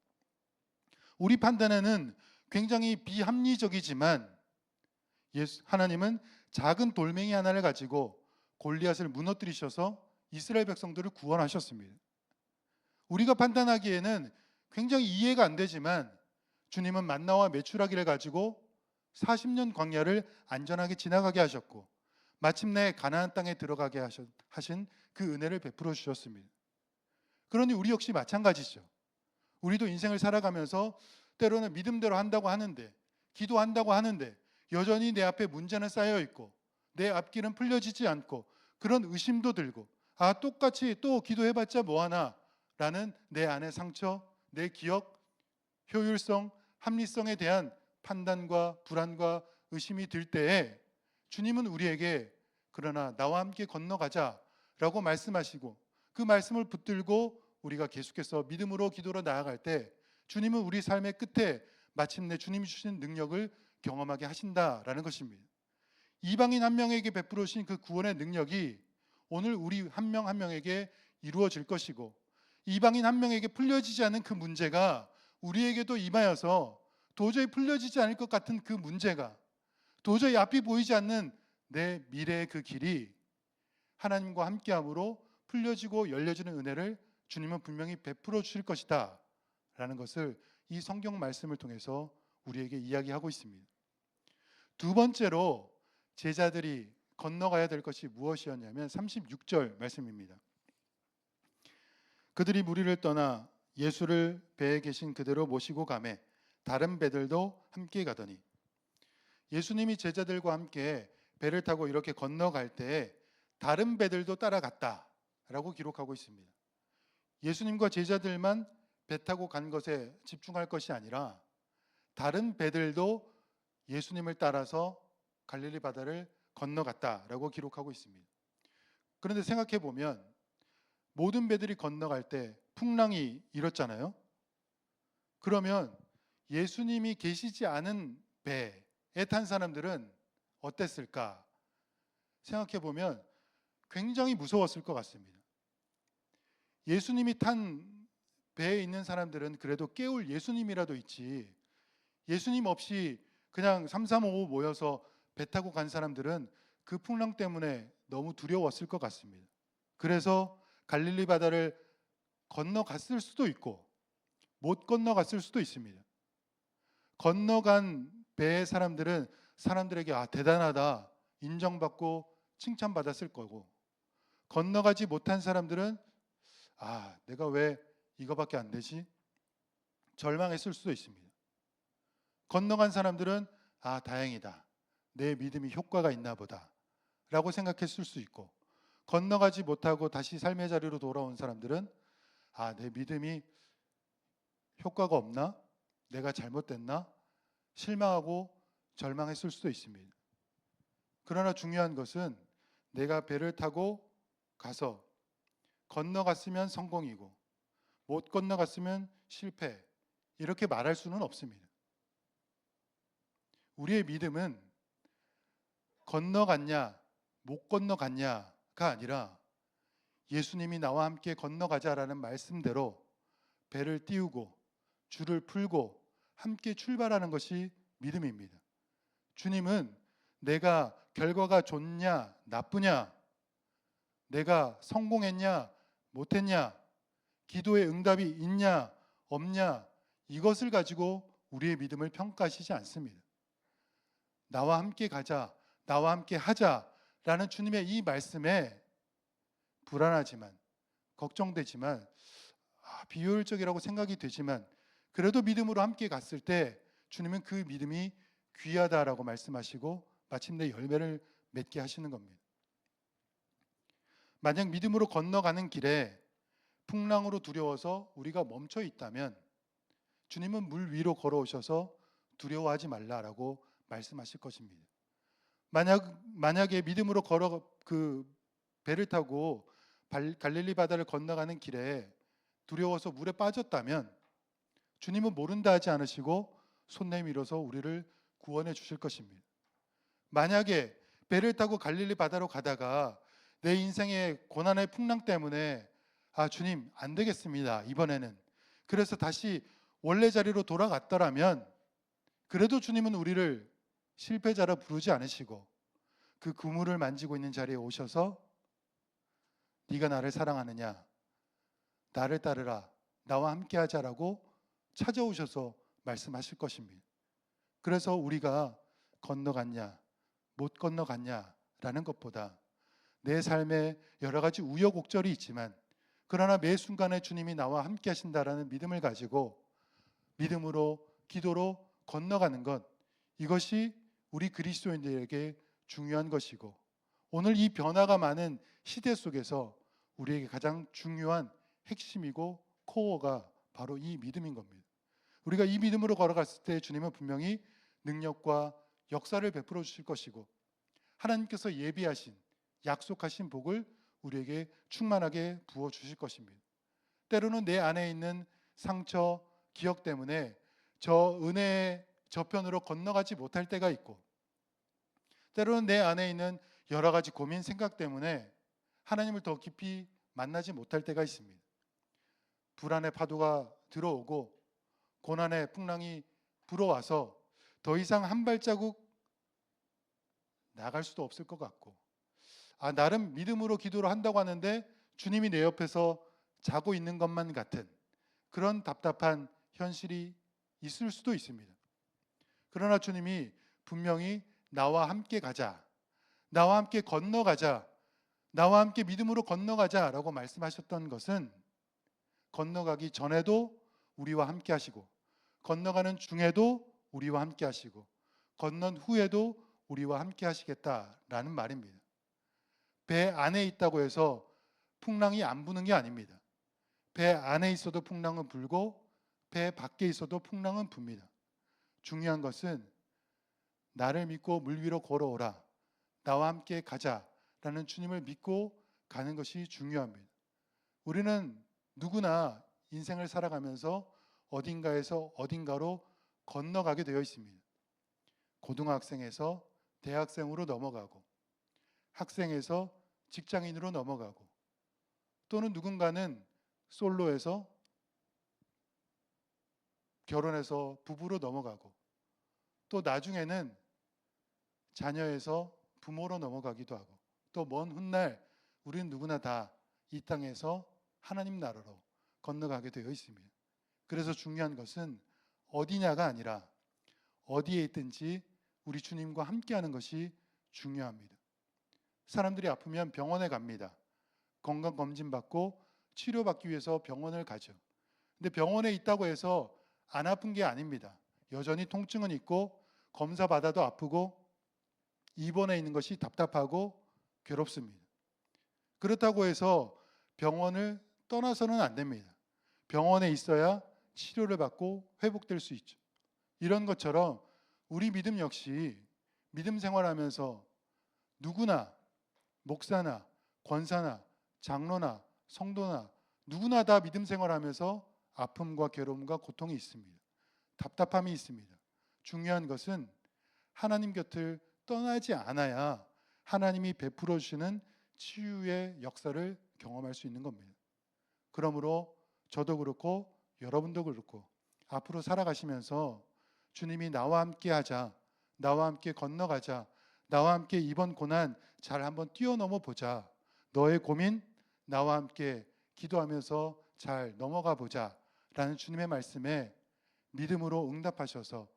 우리 판단에는 굉장히 비합리적이지만 하나님은 작은 돌멩이 하나를 가지고 골리앗을 무너뜨리셔서 이스라엘 백성들을 구원하셨습니다. 우리가 판단하기에는 굉장히 이해가 안 되지만 주님은 만나와 메추라기를 가지고 40년 광야를 안전하게 지나가게 하셨고 마침내 가나안 땅에 들어가게 하신 그 은혜를 베풀어 주셨습니다. 그러니 우리 역시 마찬가지죠. 우리도 인생을 살아가면서 때로는 믿음대로 한다고 하는데, 기도한다고 하는데 여전히 내 앞에 문제는 쌓여 있고 내 앞길은 풀려지지 않고 그런 의심도 들고, 똑같이 또 기도해봤자 뭐하나 라는 내 안의 상처, 내 기억, 효율성, 합리성에 대한 판단과 불안과 의심이 들 때에 주님은 우리에게 그러나 나와 함께 건너가자 라고 말씀하시고, 그 말씀을 붙들고 우리가 계속해서 믿음으로 기도로 나아갈 때 주님은 우리 삶의 끝에 마침내 주님이 주신 능력을 경험하게 하신다라는 것입니다. 이방인 한 명에게 베풀어 주신 그 구원의 능력이 오늘 우리 한 명 한 명에게 이루어질 것이고, 이방인 한 명에게 풀려지지 않은 그 문제가 우리에게도 임하여서 도저히 풀려지지 않을 것 같은 그 문제가, 도저히 앞이 보이지 않는 내 미래의 그 길이 하나님과 함께함으로 풀려지고 열려지는 은혜를 주님은 분명히 베풀어 주실 것이다 라는 것을 이 성경 말씀을 통해서 우리에게 이야기하고 있습니다. 두 번째로 제자들이 건너가야 될 것이 무엇이었냐면 36절 말씀입니다. 그들이 무리를 떠나 예수를 배에 계신 그대로 모시고 가매 다른 배들도 함께 가더니, 예수님이 제자들과 함께 배를 타고 이렇게 건너갈 때에 다른 배들도 따라갔다라고 기록하고 있습니다. 예수님과 제자들만 배 타고 간 것에 집중할 것이 아니라 다른 배들도 예수님을 따라서 갈릴리 바다를 건너갔다라고 기록하고 있습니다. 그런데 생각해 보면 모든 배들이 건너갈 때 풍랑이 일었잖아요. 그러면 예수님이 계시지 않은 배에 탄 사람들은 어땠을까? 생각해 보면 굉장히 무서웠을 것 같습니다. 예수님이 탄 배에 있는 사람들은 그래도 깨울 예수님이라도 있지, 예수님 없이 그냥 335 모여서 배 타고 간 사람들은 그 풍랑 때문에 너무 두려웠을 것 같습니다. 그래서 갈릴리 바다를 건너갔을 수도 있고 못 건너갔을 수도 있습니다. 건너간 배의 사람들은 사람들에게 대단하다 인정받고 칭찬받았을 거고, 건너가지 못한 사람들은 내가 왜 이거밖에 안 되지? 절망했을 수도 있습니다. 건너간 사람들은 다행이다, 내 믿음이 효과가 있나 보다 라고 생각했을 수 있고, 건너가지 못하고 다시 삶의 자리로 돌아온 사람들은 내 믿음이 효과가 없나? 내가 잘못됐나? 실망하고 절망했을 수도 있습니다. 그러나 중요한 것은 내가 배를 타고 가서 건너갔으면 성공이고 못 건너갔으면 실패, 이렇게 말할 수는 없습니다. 우리의 믿음은 건너갔냐 못 건너갔냐가 아니라 예수님이 나와 함께 건너가자라는 말씀대로 배를 띄우고 줄을 풀고 함께 출발하는 것이 믿음입니다. 주님은 내가 결과가 좋냐 나쁘냐, 내가 성공했냐 못했냐, 기도의 응답이 있냐 없냐, 이것을 가지고 우리의 믿음을 평가하시지 않습니다. 나와 함께 가자, 나와 함께 하자라는 주님의 이 말씀에 불안하지만 걱정되지만 비효율적이라고 생각이 되지만 그래도 믿음으로 함께 갔을 때 주님은 그 믿음이 귀하다라고 말씀하시고 마침내 열매를 맺게 하시는 겁니다. 만약 믿음으로 건너가는 길에 풍랑으로 두려워서 우리가 멈춰 있다면 주님은 물 위로 걸어오셔서 두려워하지 말라라고 말씀하실 것입니다. 만약에 믿음으로 배를 타고 갈릴리 바다를 건너가는 길에 두려워서 물에 빠졌다면 주님은 모른다 하지 않으시고 손 내밀어서 우리를 구원해 주실 것입니다. 만약에 배를 타고 갈릴리 바다로 가다가 내 인생의 고난의 풍랑 때문에 주님 안 되겠습니다 이번에는, 그래서 다시 원래 자리로 돌아갔더라면 그래도 주님은 우리를 실패자라 부르지 않으시고 그 그물을 만지고 있는 자리에 오셔서 네가 나를 사랑하느냐? 나를 따르라. 나와 함께 하자라고 찾아오셔서 말씀하실 것입니다. 그래서 우리가 건너갔냐, 못 건너갔냐라는 것보다 내 삶에 여러 가지 우여곡절이 있지만 그러나 매 순간에 주님이 나와 함께 하신다라는 믿음을 가지고 믿음으로 기도로 건너가는 것, 이것이 우리 그리스도인들에게 중요한 것이고 오늘 이 변화가 많은 시대 속에서 우리에게 가장 중요한 핵심이고 코어가 바로 이 믿음인 겁니다. 우리가 이 믿음으로 걸어갔을 때 주님은 분명히 능력과 역사를 베풀어 주실 것이고 하나님께서 예비하신 약속하신 복을 우리에게 충만하게 부어 주실 것입니다. 때로는 내 안에 있는 상처, 기억 때문에 저 은혜의 저편으로 건너가지 못할 때가 있고 때로는 내 안에 있는 여러 가지 고민, 생각 때문에 하나님을 더 깊이 만나지 못할 때가 있습니다. 불안의 파도가 들어오고 고난의 풍랑이 불어와서 더 이상 한 발자국 나갈 수도 없을 것 같고 나름 믿음으로 기도를 한다고 하는데 주님이 내 옆에서 자고 있는 것만 같은 그런 답답한 현실이 있을 수도 있습니다. 그러나 주님이 분명히 나와 함께 가자, 나와 함께 건너가자, 나와 함께 믿음으로 건너가자라고 말씀하셨던 것은 건너가기 전에도 우리와 함께 하시고 건너가는 중에도 우리와 함께 하시고 건넌 후에도 우리와 함께 하시겠다라는 말입니다. 배 안에 있다고 해서 풍랑이 안 부는 게 아닙니다. 배 안에 있어도 풍랑은 불고 배 밖에 있어도 풍랑은 붑니다. 중요한 것은 나를 믿고 물 위로 걸어오라, 나와 함께 가자라는 주님을 믿고 가는 것이 중요합니다. 우리는 누구나 인생을 살아가면서 어딘가에서 어딘가로 건너가게 되어 있습니다. 고등학생에서 대학생으로 넘어가고 학생에서 직장인으로 넘어가고 또는 누군가는 솔로에서 결혼해서 부부로 넘어가고 또 나중에는 자녀에서 부모로 넘어가기도 하고 또 먼 훗날 우리는 누구나 다 이 땅에서 하나님 나라로 건너가게 되어 있습니다. 그래서 중요한 것은 어디냐가 아니라 어디에 있든지 우리 주님과 함께하는 것이 중요합니다. 사람들이 아프면 병원에 갑니다. 건강검진 받고 치료받기 위해서 병원을 가죠. 근데 병원에 있다고 해서 안 아픈 게 아닙니다. 여전히 통증은 있고 검사 받아도 아프고 입원해 있는 것이 답답하고 괴롭습니다. 그렇다고 해서 병원을 떠나서는 안 됩니다. 병원에 있어야 치료를 받고 회복될 수 있죠. 이런 것처럼 우리 믿음 역시 믿음 생활하면서 누구나 목사나 권사나 장로나 성도나 누구나 다 믿음 생활하면서 아픔과 괴로움과 고통이 있습니다. 답답함이 있습니다. 중요한 것은 하나님 곁을 떠나지 않아야 하나님이 베풀어 주시는 치유의 역사를 경험할 수 있는 겁니다. 그러므로 저도 그렇고 여러분도 그렇고 앞으로 살아가시면서 주님이 나와 함께 하자, 나와 함께 건너가자, 나와 함께 이번 고난 잘 한번 뛰어넘어 보자, 너의 고민 나와 함께 기도하면서 잘 넘어가 보자 라는 주님의 말씀에 믿음으로 응답하셔서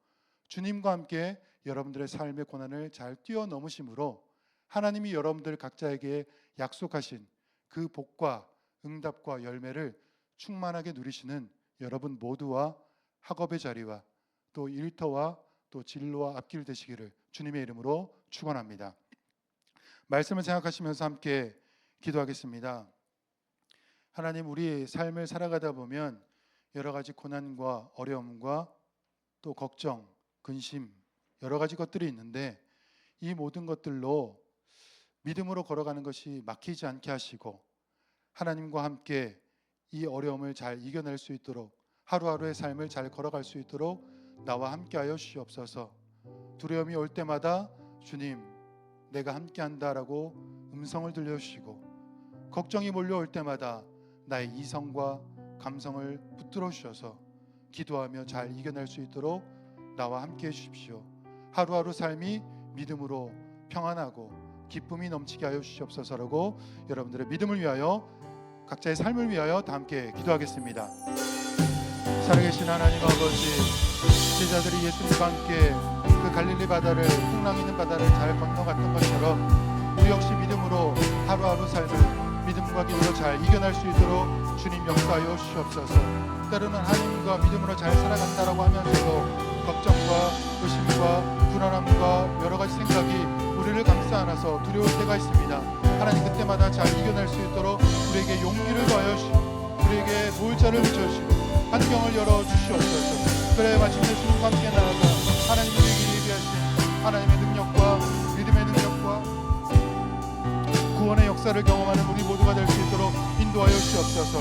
주님과 함께 여러분들의 삶의 고난을 잘 뛰어넘으심으로 하나님이 여러분들 각자에게 약속하신 그 복과 응답과 열매를 충만하게 누리시는 여러분 모두와 학업의 자리와 또 일터와 또 진로와 앞길 되시기를 주님의 이름으로 축원합니다. 말씀을 생각하시면서 함께 기도하겠습니다. 하나님, 우리 삶을 살아가다 보면 여러 가지 고난과 어려움과 또 걱정, 근심 여러 가지 것들이 있는데 이 모든 것들로 믿음으로 걸어가는 것이 막히지 않게 하시고 하나님과 함께 이 어려움을 잘 이겨낼 수 있도록 하루하루의 삶을 잘 걸어갈 수 있도록 나와 함께하여 주시옵소서. 두려움이 올 때마다 주님 내가 함께한다라고 음성을 들려주시고 걱정이 몰려올 때마다 나의 이성과 감성을 붙들어 주셔서 기도하며 잘 이겨낼 수 있도록 나와 함께해 주십시오. 하루하루 삶이 믿음으로 평안하고 기쁨이 넘치게 하여 주시옵소서라고 여러분들의 믿음을 위하여 각자의 삶을 위하여 다 함께 기도하겠습니다. 살아계신 하나님 아버지, 제자들이 예수님과 함께 그 갈릴리 바다를, 풍랑 있는 바다를 잘 건너갔던 것처럼 우리 역시 믿음으로 하루하루 삶을 믿음과 기도로 잘 이겨낼 수 있도록 주님 역사하여 주시옵소서. 때로는 하나님과 믿음으로 잘 살아간다라고 하면서도 걱정과 의심과 불안함과 여러 가지 생각이 우리를 감싸 안아서 두려울 때가 있습니다. 하나님 그때마다 잘 이겨낼 수 있도록 우리에게 용기를 더하여 주시고 우리에게 보일자를 비춰주시고 환경을 열어주시옵소서. 그래 마침내 주님과 함께 나아가 하나님 우리에게 예비하신 하나님의 능력과 믿음의 능력과 구원의 역사를 경험하는 우리 모두가 될 수 있도록 인도하여 주시옵소서.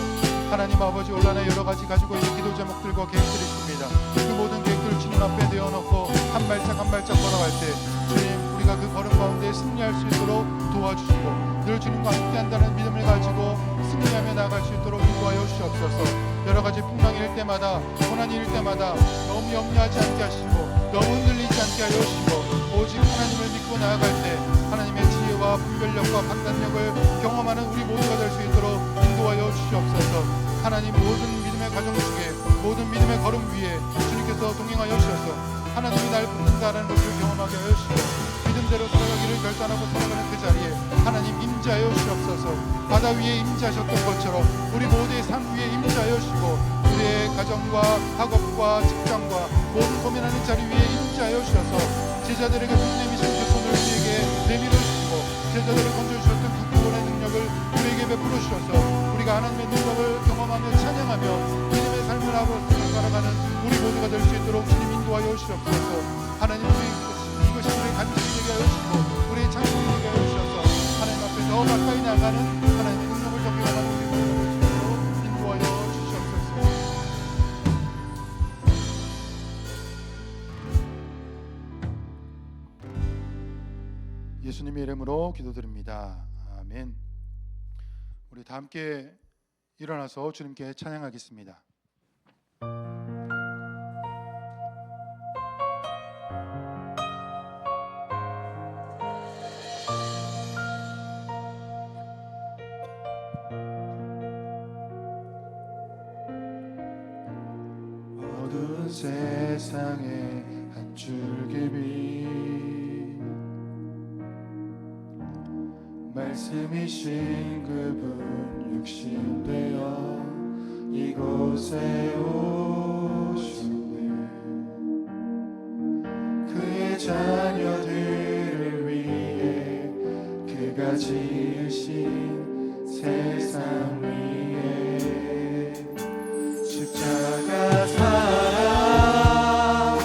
하나님 아버지, 온라인에 여러 가지 가지고 있는 기도 제목들과 계획들이 있습니다. 그 모든 계획들을 주님 앞에 내어놓고 한 발짝 한 발짝 걸어갈 때 주님, 우리가 그 걸음 가운데 승리할 수 있도록 도와주시고 늘 주님과 함께한다는 믿음을 가지고 승리하며 나아갈 수 있도록 인도하여 주시옵소서. 여러 가지 풍랑이 일 때마다, 고난이 일 때마다 너무 염려하지 않게 하시고 너무 흔들리지 않게 하여 주시고 오직 하나님을 믿고 나아갈 때 하나님의 지혜와 분별력과 판단력을 경험하는 우리 모두가 될 수 있도록 인도하여 주시옵소서. 하나님, 모든 믿음의 가정 중에, 모든 믿음의 걸음 위에 주님께서 동행하여 주셔서 하나님이 날 부른다라는 것을 경험하게 하여 주시고 믿음대로 살아가기를 결단하고 살아가는 그 자리에 하나님 임재하여 주시옵소서. 바다 위에 임재하셨던 것처럼 우리 모두의 삶 위에 임재하여 주시고 우리의 가정과 학업과 직장과 모든 고민하는 자리 위에 임재하여 주셔서 제자들에게 손 내미신 그 손을 우리에게 내밀어 주시고 제자들을 건져주셨던 그 구원의 능력을 우리에게 베풀어 주셔서 우리가 하나님의 능력을 경험하며 찬양하며 믿음의 삶을 하고 살아가는 우리 모두가 될 수 있도록 주님 인도하여 주시옵소서. 하나님, 이것이 우리의 간증이 되게 하여 주시고 우리의 찬송이 되게 하여 주셔서 하나님 앞에 더 가까이 나가는 하나님의 능력을 더 경험하는 우리 모두가 될 수 있도록 인도하여 주시옵소서. 예수님의 이름으로 기도드립니다. 아멘. 우리 다 함께 일어나서 주님께 찬양하겠습니다. 어두운 세상에 한 줄기 빛 말씀이신 그분 육신되어 이곳에 오셨네. 그의 자녀들을 위해 그가 지으신 세상 위에 십자가 사랑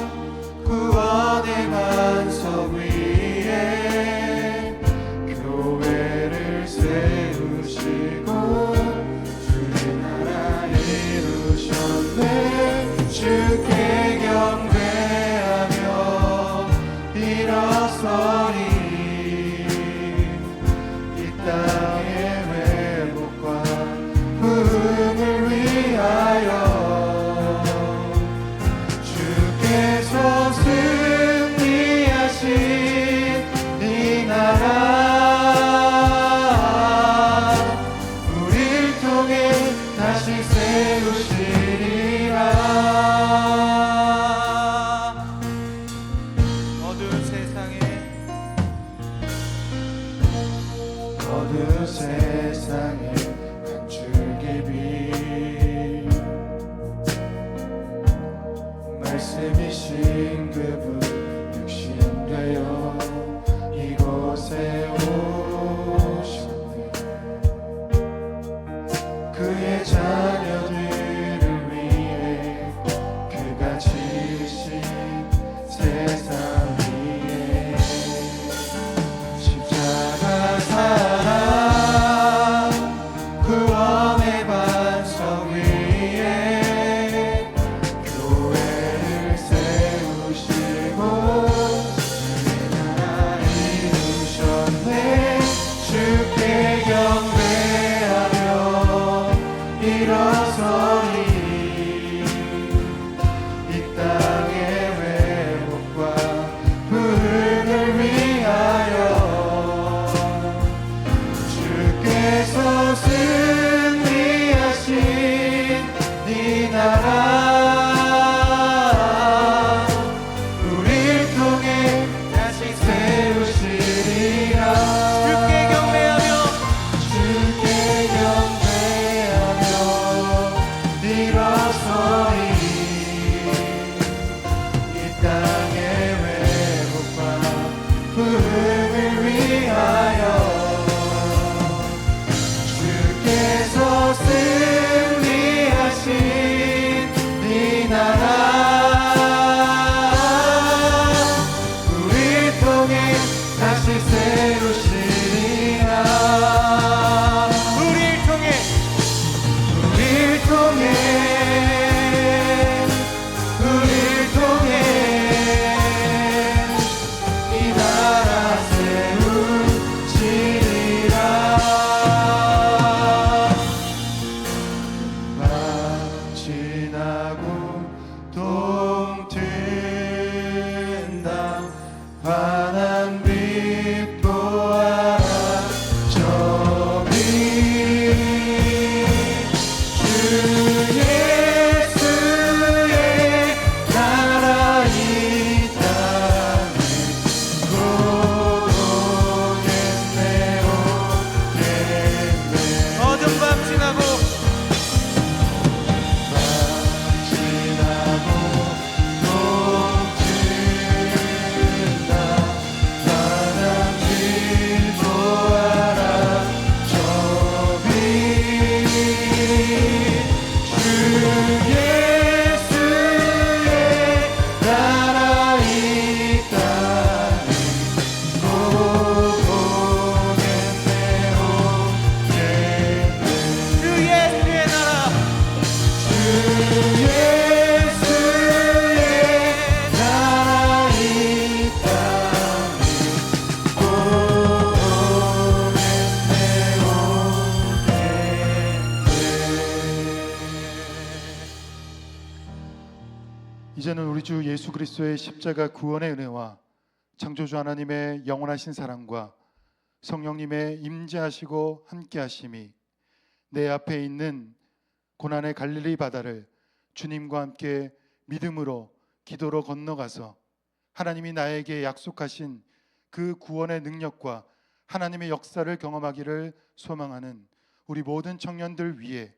구원의 반석 위에 교회를 세우시고 주의 나라 이루셨네. 주께 경배하며 일어서리 이 땅의 회복과 부흥을 위하여 주께서 승리하신 이 나라 우릴 통해 다시 세우시리라. 어두운 세상에 한 줄기 빛 말씀이신 그분 육신되어 이곳에 오셨네. 그의 자녀들을 위해 그가 지으신 세상 위에 십자가 사랑 구원의 반석 위에 교회를 세우시고 주의 나라 이루셨네. 주께 경배하며 일어서리 이 땅의 회복과 부흥을 위하여 다시 새로시리라. 우리를 통해 우릴 통해 우릴 통해 이 나라 세우시리라. 밤 지나고 동튼다 환한 빛 보아라. 저기 주 예수의 나라 이 땅에 곧 오겠네 오겠네. 어둠 밤 지나고 밤 지나고 동튼다 환한 빛 보아라. 저기 주 예수의 나라 이 땅에 곧 오겠네 오겠네. 주 예수의 나라 주 예수의 나라 이 땅에 곧 오겠네. 이제는 우리 주 예수 그리스도의 십자가 구원의 은혜와 창조주 하나님의 영원하신 사랑과 성령님의 임재하시고 함께하심이 내 앞에 있는 고난의 갈릴리 바다를 주님과 함께 믿음으로 기도로 건너가서 하나님이 나에게 약속하신 그 구원의 능력과 하나님의 역사를 경험하기를 소망하는 우리 모든 청년들 위에,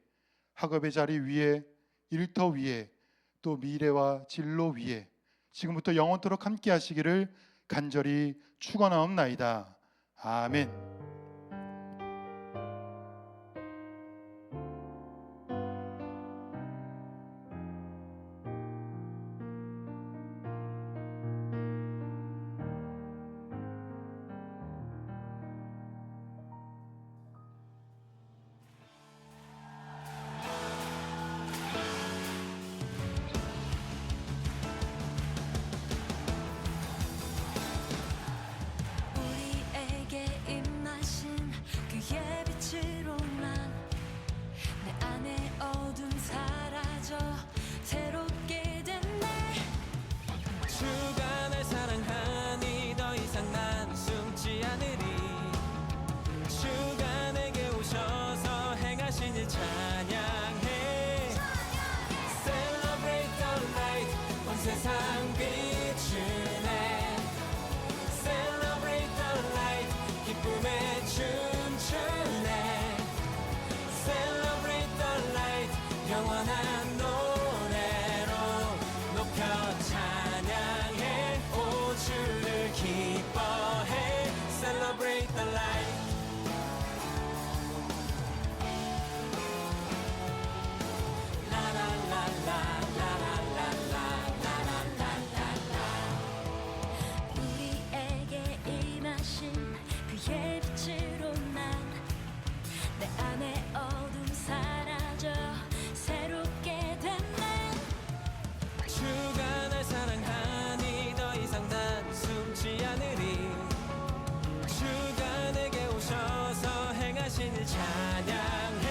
학업의 자리 위에, 일터 위에, 또 미래와 진로 위에 지금부터 영원토록 함께 하시기를 간절히 축원하옵나이다. 아멘. 우리에게 임하신 그의 빛으로 난 내 안에 어둠 사라져 새롭게 됐네. 주가 날 사랑하니 더 이상 난 숨지 않으리. 주가 내게 오셔서 행하신 일 찬양해. Celebrate the light, 온 세상 비추네. Celebrate the light, 기쁨에 춤추네. Celebrate the light, 영원한 노래로 높여 찬양해. 오 주를 기뻐해. Celebrate the light. 우리에게 임하신 그의 빛으로 난 내 안에 어둠 사라져 새롭게 됐네. 주가 날 사랑하니 더 이상 난 숨지 않으리. 주가 내게 오셔서 행하신 일 찬양해.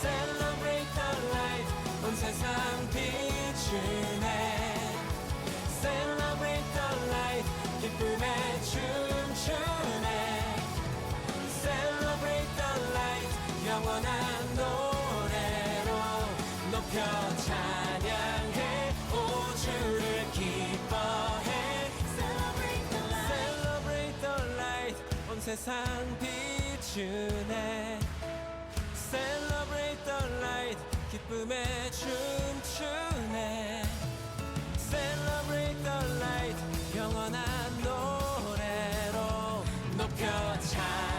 Celebrate the light, 온 세상 비추네. Celebrate the light, 기쁨에 춤추네. Celebrate the light, 영원한 노래로 높여 찬양해. 오 주를 기뻐해. Celebrate the light, Celebrate the light, 온 세상 비추네. Celebrate the light, 기쁨에 춤추네. Celebrate the light, 영원한 노래로 높여 찬양해.